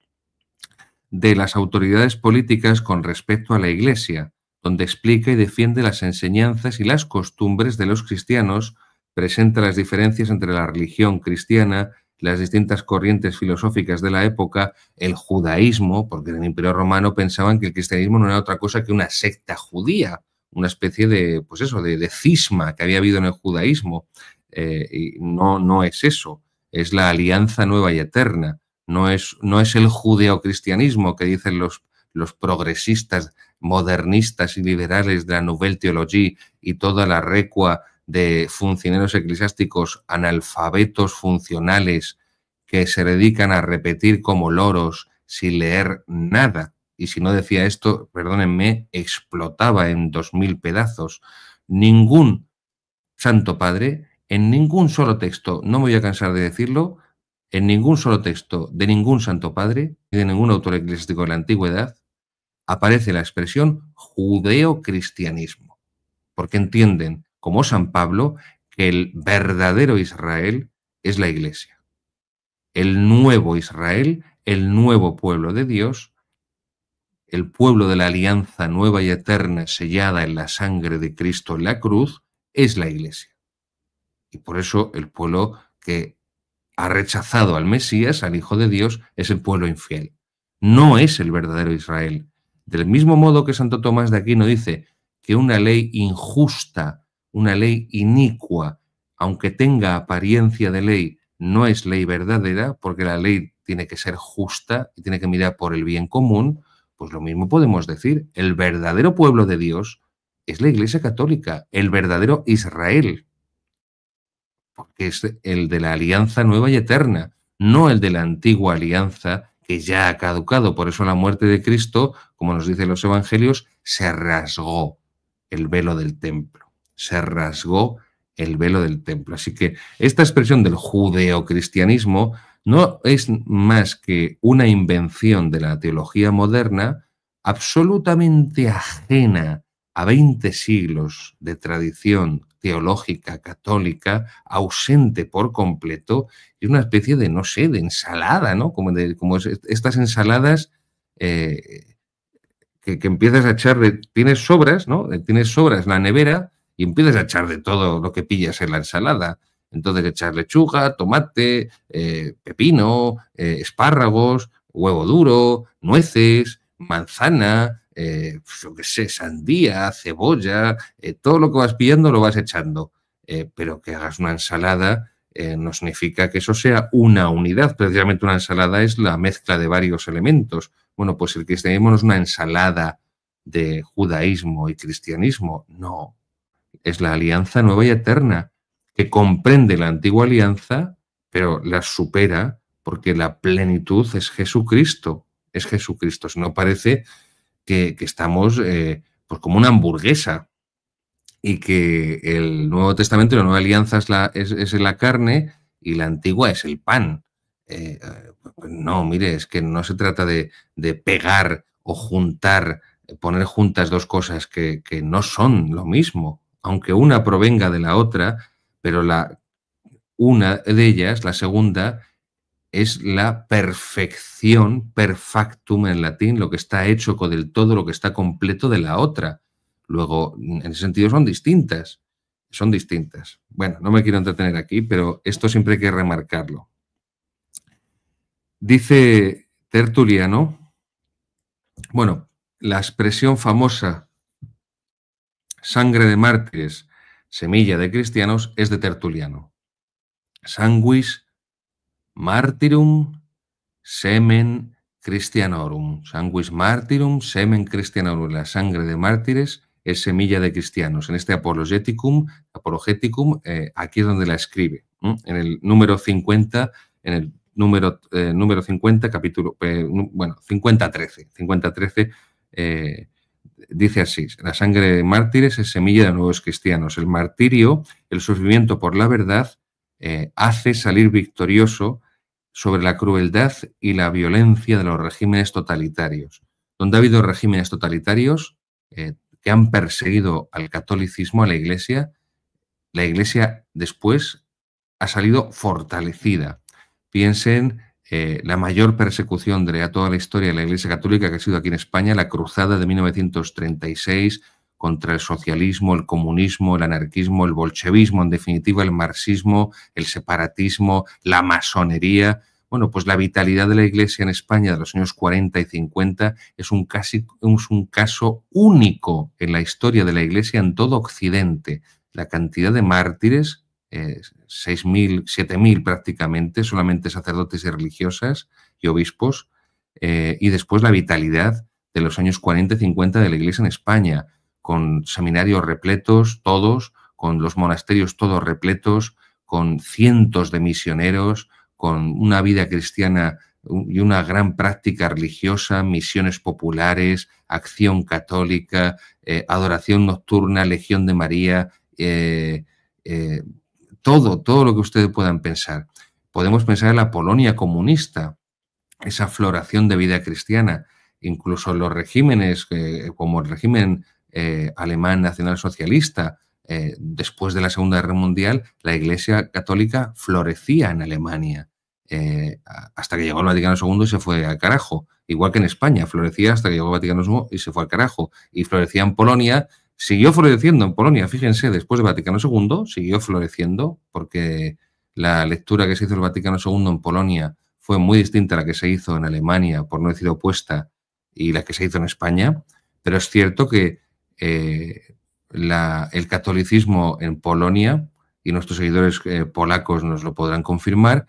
de las autoridades políticas con respecto a la Iglesia, donde explica y defiende las enseñanzas y las costumbres de los cristianos, presenta las diferencias entre la religión cristiana, las distintas corrientes filosóficas de la época, el judaísmo, porque en el Imperio Romano pensaban que el cristianismo no era otra cosa que una secta judía, una especie de, pues eso, de cisma que había habido en el judaísmo. Y no es eso, es la alianza nueva y eterna, no es el judeocristianismo que dicen los progresistas, modernistas y liberales de la Nouvelle Théologie y toda la recua de funcionarios eclesiásticos analfabetos funcionales que se dedican a repetir como loros sin leer nada. Y si no decía esto, perdónenme, explotaba en 2000 pedazos. Ningún Santo Padre, en ningún solo texto, no me voy a cansar de decirlo, en ningún solo texto de ningún Santo Padre, ni de ningún autor eclesiástico de la antigüedad, aparece la expresión judeocristianismo, porque entienden, como San Pablo, que el verdadero Israel es la Iglesia. El nuevo Israel, el nuevo pueblo de Dios, el pueblo de la alianza nueva y eterna sellada en la sangre de Cristo en la cruz, es la Iglesia. Y por eso el pueblo que ha rechazado al Mesías, al Hijo de Dios, es el pueblo infiel. No es el verdadero Israel. Del mismo modo que Santo Tomás de Aquino dice que una ley injusta, una ley inicua, aunque tenga apariencia de ley, no es ley verdadera, porque la ley tiene que ser justa y tiene que mirar por el bien común, pues lo mismo podemos decir. El verdadero pueblo de Dios es la Iglesia Católica, el verdadero Israel. porque es el de la alianza nueva y eterna, no el de la antigua alianza que ya ha caducado. Por eso la muerte de Cristo, como nos dicen los evangelios, se rasgó el velo del templo, se rasgó el velo del templo. Así que esta expresión del judeocristianismo no es más que una invención de la teología moderna absolutamente ajena a 20 siglos de tradición teológica católica, ausente por completo, y una especie de, no sé, de ensalada, ¿no? Como estas ensaladas que empiezas a echar tienes sobras, ¿no? Tienes sobras en la nevera y empiezas a echar de todo lo que pillas en la ensalada. Entonces echar lechuga, tomate, pepino, espárragos, huevo duro, nueces, manzana, yo qué sé, sandía, cebolla, todo lo que vas pillando lo vas echando. Pero que hagas una ensalada no significa que eso sea una unidad. Precisamente una ensalada es la mezcla de varios elementos. Bueno, pues el cristianismo no es una ensalada de judaísmo y cristianismo, no. Es la alianza nueva y eterna, que comprende la antigua alianza, pero la supera porque la plenitud es Jesucristo. Es Jesucristo. Si no parece que estamos pues como una hamburguesa y que el Nuevo Testamento y la Nueva Alianza es la carne y la antigua es el pan. No, mire, es que no se trata de pegar o juntar, poner juntas dos cosas que no son lo mismo, aunque una provenga de la otra, pero una de ellas, la segunda, es la perfección, perfectum en latín, lo que está hecho del todo, lo que está completo de la otra. Luego, en ese sentido son distintas, son distintas. Bueno, no me quiero entretener aquí, pero esto siempre hay que remarcarlo. Dice Tertuliano, bueno, la expresión famosa sangre de mártires, semilla de cristianos, es de Tertuliano. Sanguis martyrum semen Christianorum. Sanguis martyrum semen Christianorum. La sangre de mártires es semilla de cristianos. En este Apologeticum, aquí es donde la escribe. En el número 50, en el número 50, capítulo, 50-13. 50-13 dice así: la sangre de mártires es semilla de nuevos cristianos. El martirio, el sufrimiento por la verdad, hace salir victorioso sobre la crueldad y la violencia de los regímenes totalitarios. Donde ha habido regímenes totalitarios que han perseguido al catolicismo, a la Iglesia después ha salido fortalecida. Piensen la mayor persecución de toda la historia de la Iglesia Católica que ha sido aquí en España, la Cruzada de 1936 contra el socialismo, el comunismo, el anarquismo, el bolchevismo, en definitiva el marxismo, el separatismo, la masonería. Bueno, pues la vitalidad de la Iglesia en España de los años 40 y 50 es un caso único en la historia de la Iglesia en todo Occidente. La cantidad de mártires, 6.000, 7.000 prácticamente, solamente sacerdotes y religiosas y obispos, y después la vitalidad de los años 40 y 50 de la Iglesia en España, con seminarios repletos, todos, con los monasterios todos repletos, con cientos de misioneros, con una vida cristiana y una gran práctica religiosa, misiones populares, acción católica, adoración nocturna, Legión de María, todo lo que ustedes puedan pensar. Podemos pensar en la Polonia comunista, esa floración de vida cristiana, incluso los regímenes, como el régimen alemán nacionalsocialista, después de la Segunda Guerra Mundial, la Iglesia Católica florecía en Alemania, hasta que llegó el Vaticano II y se fue al carajo. Igual que en España, florecía hasta que llegó el Vaticano II y se fue al carajo. Y florecía en Polonia, siguió floreciendo en Polonia, fíjense, después del Vaticano II, siguió floreciendo, porque la lectura que se hizo del Vaticano II en Polonia fue muy distinta a la que se hizo en Alemania, por no decir opuesta, y la que se hizo en España. Pero es cierto que el catolicismo en Polonia, y nuestros seguidores polacos nos lo podrán confirmar,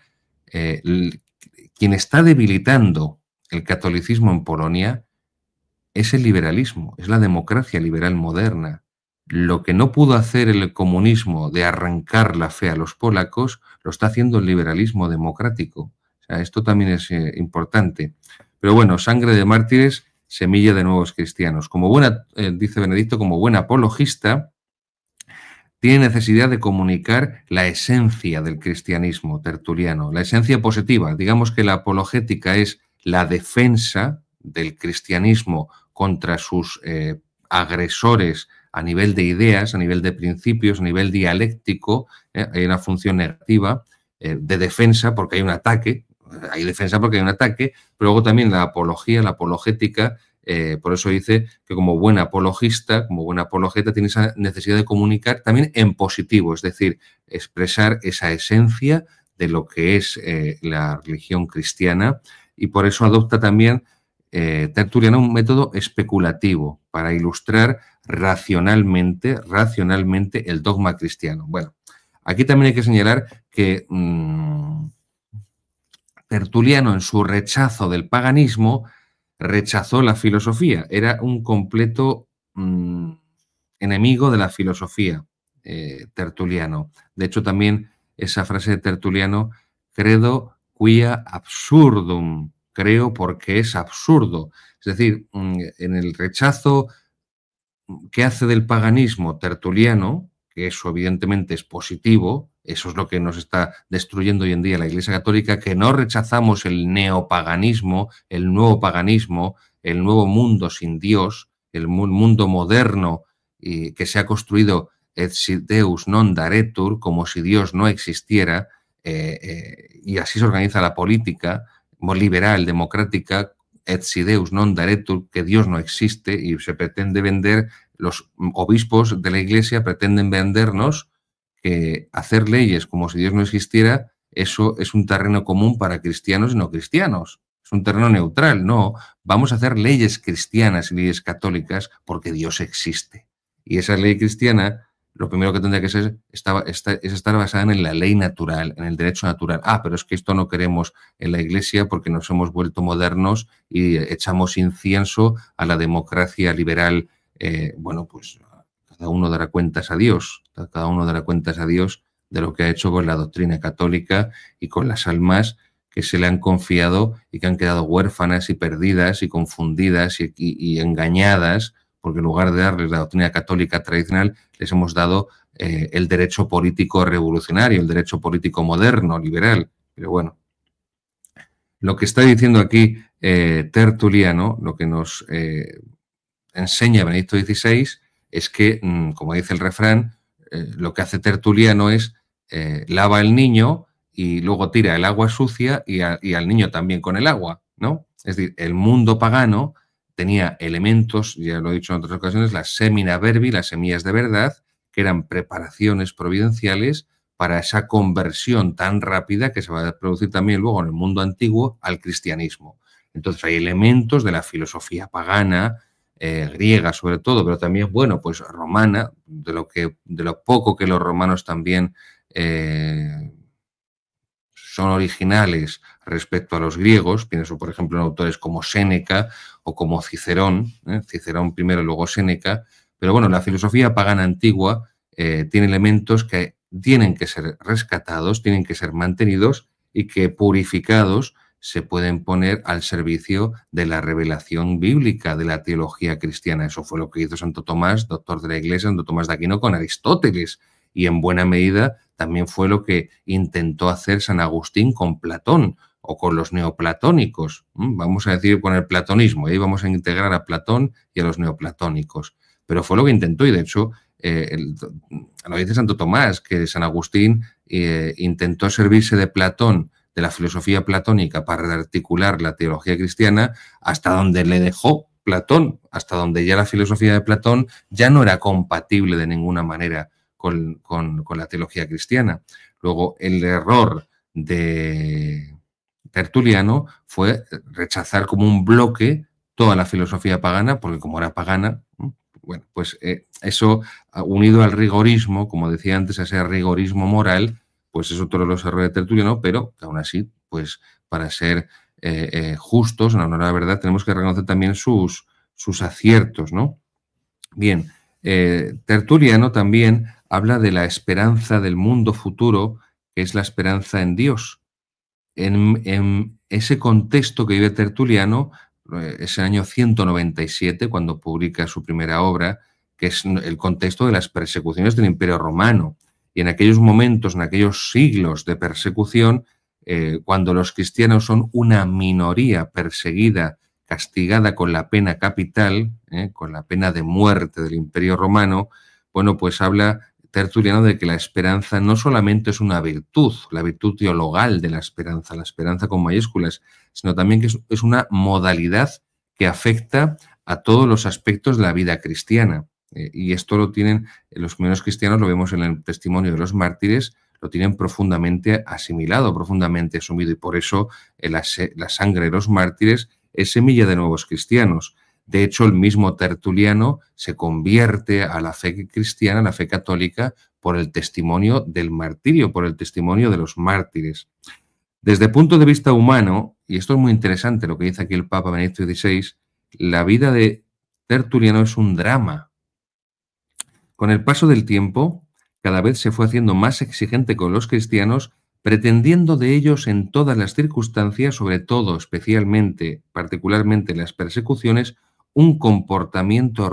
quien está debilitando el catolicismo en Polonia es el liberalismo, es la democracia liberal moderna. Lo que no pudo hacer el comunismo de arrancar la fe a los polacos, lo está haciendo el liberalismo democrático. O sea, esto también es importante. Pero bueno, sangre de mártires, semilla de nuevos cristianos. Como buena, dice Benedicto, como buen apologista, tiene necesidad de comunicar la esencia del cristianismo tertuliano, la esencia positiva. Digamos que la apologética es la defensa del cristianismo contra sus agresores a nivel de ideas, a nivel de principios, a nivel dialéctico. Hay una función negativa de defensa porque hay un ataque, hay defensa porque hay un ataque, pero luego también la apología, la apologética, por eso dice que como buen apologista, como buen apologeta, tiene esa necesidad de comunicar también en positivo, es decir, expresar esa esencia de lo que es la religión cristiana, y por eso adopta también Tertuliano un método especulativo para ilustrar racionalmente el dogma cristiano. Bueno, aquí también hay que señalar que Tertuliano, en su rechazo del paganismo, rechazó la filosofía. Era un completo enemigo de la filosofía, Tertuliano. De hecho, también esa frase de Tertuliano, credo quia absurdum, creo porque es absurdo. Es decir, en el rechazo que hace del paganismo Tertuliano, que eso evidentemente es positivo, eso es lo que nos está destruyendo hoy en día la Iglesia Católica, que no rechazamos el neopaganismo, el nuevo paganismo, el nuevo mundo sin Dios, el mundo moderno y que se ha construido et si Deus non daretur, como si Dios no existiera, y así se organiza la política liberal, democrática, et si Deus non daretur, que Dios no existe, y se pretende vender, los obispos de la Iglesia pretenden vendernos que hacer leyes como si Dios no existiera, eso es un terreno común para cristianos y no cristianos. Es un terreno neutral, no. Vamos a hacer leyes cristianas y leyes católicas porque Dios existe. Y esa ley cristiana, lo primero que tendría que ser es estar basada en la ley natural, en el derecho natural. Ah, pero es que esto no queremos en la Iglesia porque nos hemos vuelto modernos y echamos incienso a la democracia liberal. Bueno, pues cada uno dará cuentas a Dios, cada uno dará cuentas a Dios de lo que ha hecho con la doctrina católica y con las almas que se le han confiado y que han quedado huérfanas y perdidas y confundidas y engañadas, porque en lugar de darles la doctrina católica tradicional, les hemos dado el derecho político revolucionario, el derecho político moderno, liberal. Pero bueno, lo que está diciendo aquí Tertuliano, lo que nos enseña Benedicto XVI, es que, como dice el refrán, lo que hace Tertuliano es lava el niño y luego tira el agua sucia y al niño también con el agua, ¿no? Es decir, el mundo pagano tenía elementos, ya lo he dicho en otras ocasiones, las semina verbi, las semillas de verdad, que eran preparaciones providenciales para esa conversión tan rápida que se va a producir también luego en el mundo antiguo al cristianismo. Entonces hay elementos de la filosofía pagana, griega sobre todo, pero también, bueno, pues romana, de lo poco que los romanos también son originales respecto a los griegos. Pienso, por ejemplo, en autores como Séneca o como Cicerón, Cicerón primero y luego Séneca. Pero bueno, la filosofía pagana antigua tiene elementos que tienen que ser rescatados, tienen que ser mantenidos y que purificados se pueden poner al servicio de la revelación bíblica, de la teología cristiana. Eso fue lo que hizo Santo Tomás, doctor de la Iglesia, Santo Tomás de Aquino, con Aristóteles. Y en buena medida también fue lo que intentó hacer San Agustín con Platón o con los neoplatónicos. Vamos a decir con el platonismo, y ahí vamos a integrar a Platón y a los neoplatónicos. Pero fue lo que intentó, y de hecho lo dice Santo Tomás, que San Agustín intentó servirse de Platón, de la filosofía platónica, para rearticular la teología cristiana, hasta donde le dejó Platón, hasta donde ya la filosofía de Platón ya no era compatible de ninguna manera con la teología cristiana. Luego, el error de Tertuliano fue rechazar como un bloque toda la filosofía pagana, porque como era pagana, bueno, pues eso, unido al rigorismo, como decía antes, a ese rigorismo moral, pues es otro de los errores de Tertuliano, pero aún así, pues para ser justos, en honor a la verdad, tenemos que reconocer también sus aciertos, ¿no? Bien, Tertuliano también habla de la esperanza del mundo futuro, que es la esperanza en Dios. En ese contexto que vive Tertuliano, es el año 197 cuando publica su primera obra, que es el contexto de las persecuciones del Imperio Romano. Y en aquellos momentos, en aquellos siglos de persecución, cuando los cristianos son una minoría perseguida, castigada con la pena capital, con la pena de muerte del Imperio Romano, bueno, pues habla Tertuliano de que la esperanza no solamente es una virtud, la virtud teologal de la esperanza con mayúsculas, sino también que es una modalidad que afecta a todos los aspectos de la vida cristiana. Y esto lo tienen los primeros cristianos, lo vemos en el testimonio de los mártires, lo tienen profundamente asimilado, profundamente asumido, y por eso la sangre de los mártires es semilla de nuevos cristianos. De hecho, el mismo Tertuliano se convierte a la fe cristiana, a la fe católica, por el testimonio del martirio, por el testimonio de los mártires. Desde el punto de vista humano, y esto es muy interesante lo que dice aquí el Papa Benedicto XVI, la vida de Tertuliano es un drama. Con el paso del tiempo, cada vez se fue haciendo más exigente con los cristianos, pretendiendo de ellos en todas las circunstancias, sobre todo, especialmente, particularmente en las persecuciones, un comportamiento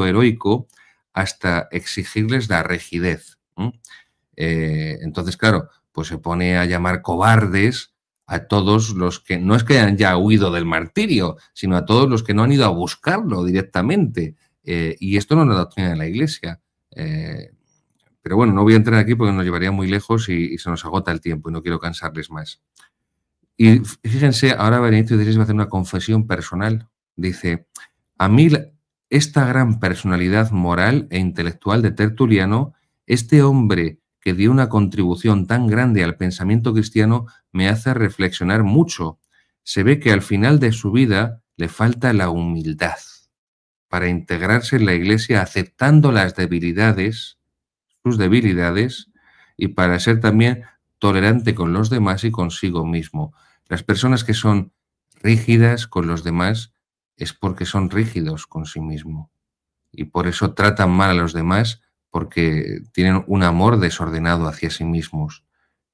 heroico hasta exigirles la rigidez. Entonces, claro, pues se pone a llamar cobardes a todos los que no es que hayan ya huido del martirio, sino a todos los que no han ido a buscarlo directamente. Y esto no es la doctrina de la Iglesia. Pero bueno, no voy a entrar aquí porque nos llevaría muy lejos y se nos agota el tiempo y no quiero cansarles más. Y fíjense, ahora Benedicto XVI va a hacer una confesión personal. Dice, a mí esta gran personalidad moral e intelectual de Tertuliano, este hombre que dio una contribución tan grande al pensamiento cristiano, me hace reflexionar mucho. Se ve que al final de su vida le falta la humildad para integrarse en la Iglesia aceptando las debilidades, sus debilidades, y para ser también tolerante con los demás y consigo mismo. Las personas que son rígidas con los demás es porque son rígidos con sí mismo. Y por eso tratan mal a los demás porque tienen un amor desordenado hacia sí mismos.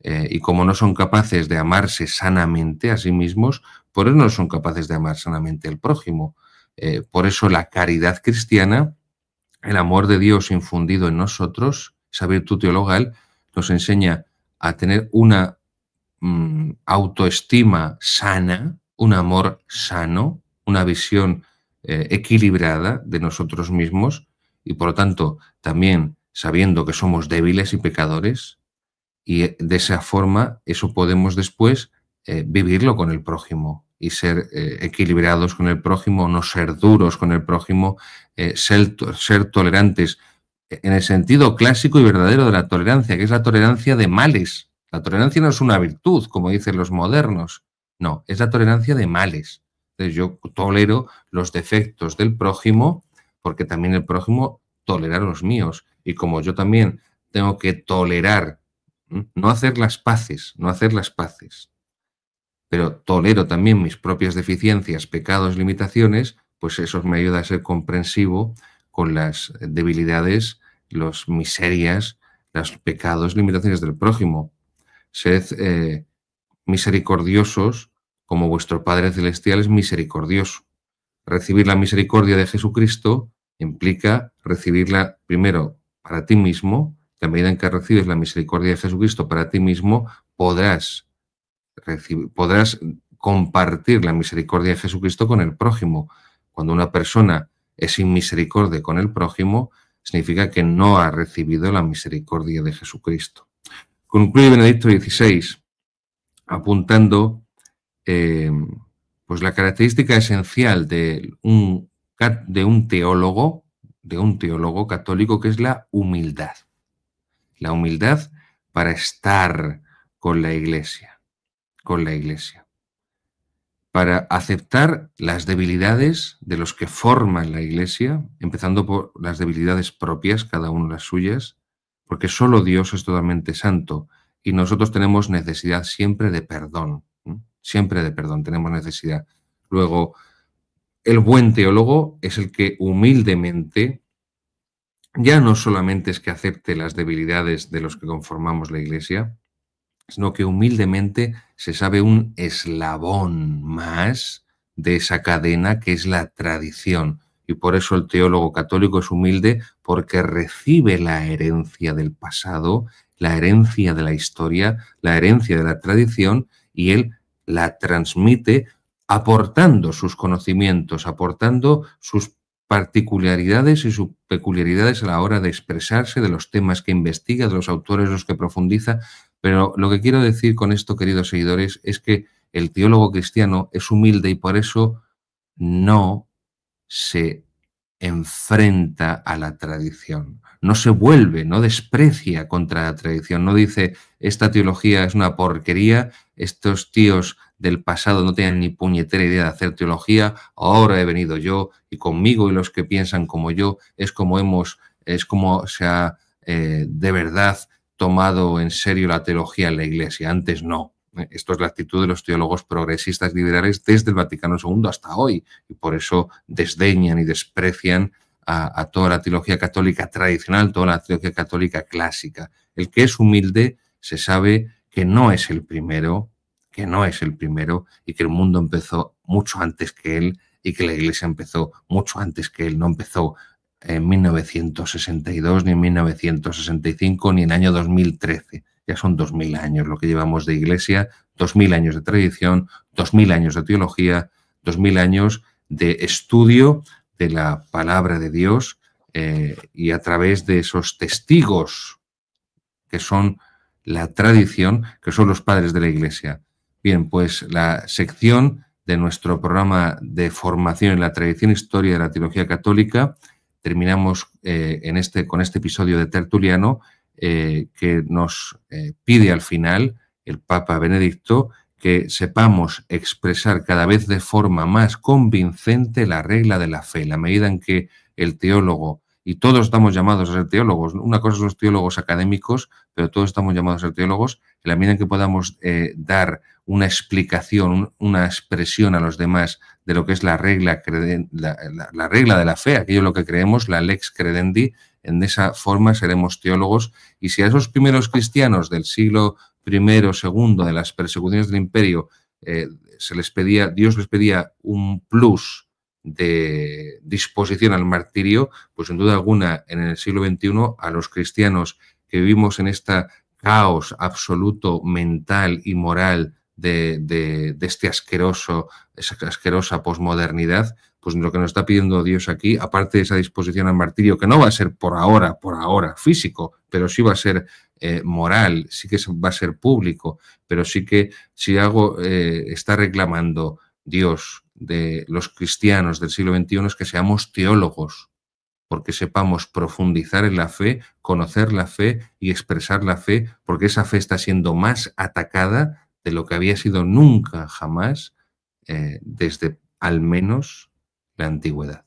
Y como no son capaces de amarse sanamente a sí mismos, por eso no son capaces de amar sanamente al prójimo. Por eso la caridad cristiana, el amor de Dios infundido en nosotros, esa virtud teologal, nos enseña a tener una autoestima sana, un amor sano, una visión equilibrada de nosotros mismos y, por lo tanto, también sabiendo que somos débiles y pecadores, y de esa forma eso podemos después vivirlo con el prójimo y ser equilibrados con el prójimo, no ser duros con el prójimo, ser tolerantes en el sentido clásico y verdadero de la tolerancia, que es la tolerancia de males. La tolerancia no es una virtud, como dicen los modernos, no, es la tolerancia de males. Entonces yo tolero los defectos del prójimo porque también el prójimo tolera los míos. Y como yo también tengo que tolerar, no hacer las paces, pero tolero también mis propias deficiencias, pecados, limitaciones, pues eso me ayuda a ser comprensivo con las debilidades, las miserias, los pecados, limitaciones del prójimo. Sed misericordiosos como vuestro Padre Celestial es misericordioso. Recibir la misericordia de Jesucristo implica recibirla primero para ti mismo. Que a medida en que recibes la misericordia de Jesucristo para ti mismo, podrás compartir la misericordia de Jesucristo con el prójimo. Cuando una persona es sin misericordia con el prójimo, significa que no ha recibido la misericordia de Jesucristo. Concluye Benedicto XVI apuntando pues la característica esencial de un teólogo católico, que es la humildad. La humildad para estar con la Iglesia, para aceptar las debilidades de los que forman la Iglesia, empezando por las debilidades propias, cada uno las suyas, porque solo Dios es totalmente santo y nosotros tenemos necesidad siempre de perdón, siempre de perdón tenemos necesidad. Luego, el buen teólogo es el que humildemente, ya no solamente es que acepte las debilidades de los que conformamos la Iglesia, sino que humildemente se sabe un eslabón más de esa cadena que es la tradición. Y por eso el teólogo católico es humilde, porque recibe la herencia del pasado, la herencia de la historia, la herencia de la tradición, y él la transmite aportando sus conocimientos, aportando sus particularidades y sus peculiaridades a la hora de expresarse, de los temas que investiga, de los autores los que profundiza. Pero lo que quiero decir con esto, queridos seguidores, es que el teólogo cristiano es humilde y por eso no se enfrenta a la tradición, no se vuelve, no desprecia contra la tradición, no dice esta teología es una porquería, estos tíos del pasado no tenían ni puñetera idea de hacer teología, ahora he venido yo y conmigo y los que piensan como yo es como se ha de verdad tomado en serio la teología en la Iglesia, antes no. Esto es la actitud de los teólogos progresistas liberales desde el Vaticano II hasta hoy, y por eso desdeñan y desprecian a toda la teología católica tradicional, toda la teología católica clásica. El que es humilde se sabe que no es el primero, y que el mundo empezó mucho antes que él y que la Iglesia empezó mucho antes que él. No empezó en 1962, ni en 1965, ni en el año 2013. Ya son 2000 años lo que llevamos de Iglesia, 2000 años de tradición, 2000 años de teología, 2000 años de estudio de la palabra de Dios, y a través de esos testigos que son la tradición, que son los padres de la Iglesia. Bien, pues la sección de nuestro programa de formación en la tradición e historia de la teología católica terminamos con este episodio de Tertuliano, que nos pide al final el Papa Benedicto que sepamos expresar cada vez de forma más convincente la regla de la fe, la medida en que el teólogo, y todos estamos llamados a ser teólogos, una cosa son los teólogos académicos, pero todos estamos llamados a ser teólogos, en la medida en que podamos dar una explicación, una expresión a los demás de lo que es la regla de la fe, aquello en lo que creemos, la lex credendi, en esa forma seremos teólogos. Y si a esos primeros cristianos del siglo I, II, de las persecuciones del imperio, Dios les pedía un plus de disposición al martirio, pues sin duda alguna en el siglo XXI a los cristianos que vivimos en este caos absoluto mental y moral de esa asquerosa posmodernidad, pues lo que nos está pidiendo Dios aquí, aparte de esa disposición al martirio, que no va a ser por ahora físico, pero sí va a ser moral, sí que va a ser público, pero sí que si algo está reclamando Dios de los cristianos del siglo XXI es que seamos teólogos, porque sepamos profundizar en la fe, conocer la fe y expresar la fe, porque esa fe está siendo más atacada de lo que había sido nunca jamás desde al menos la antigüedad.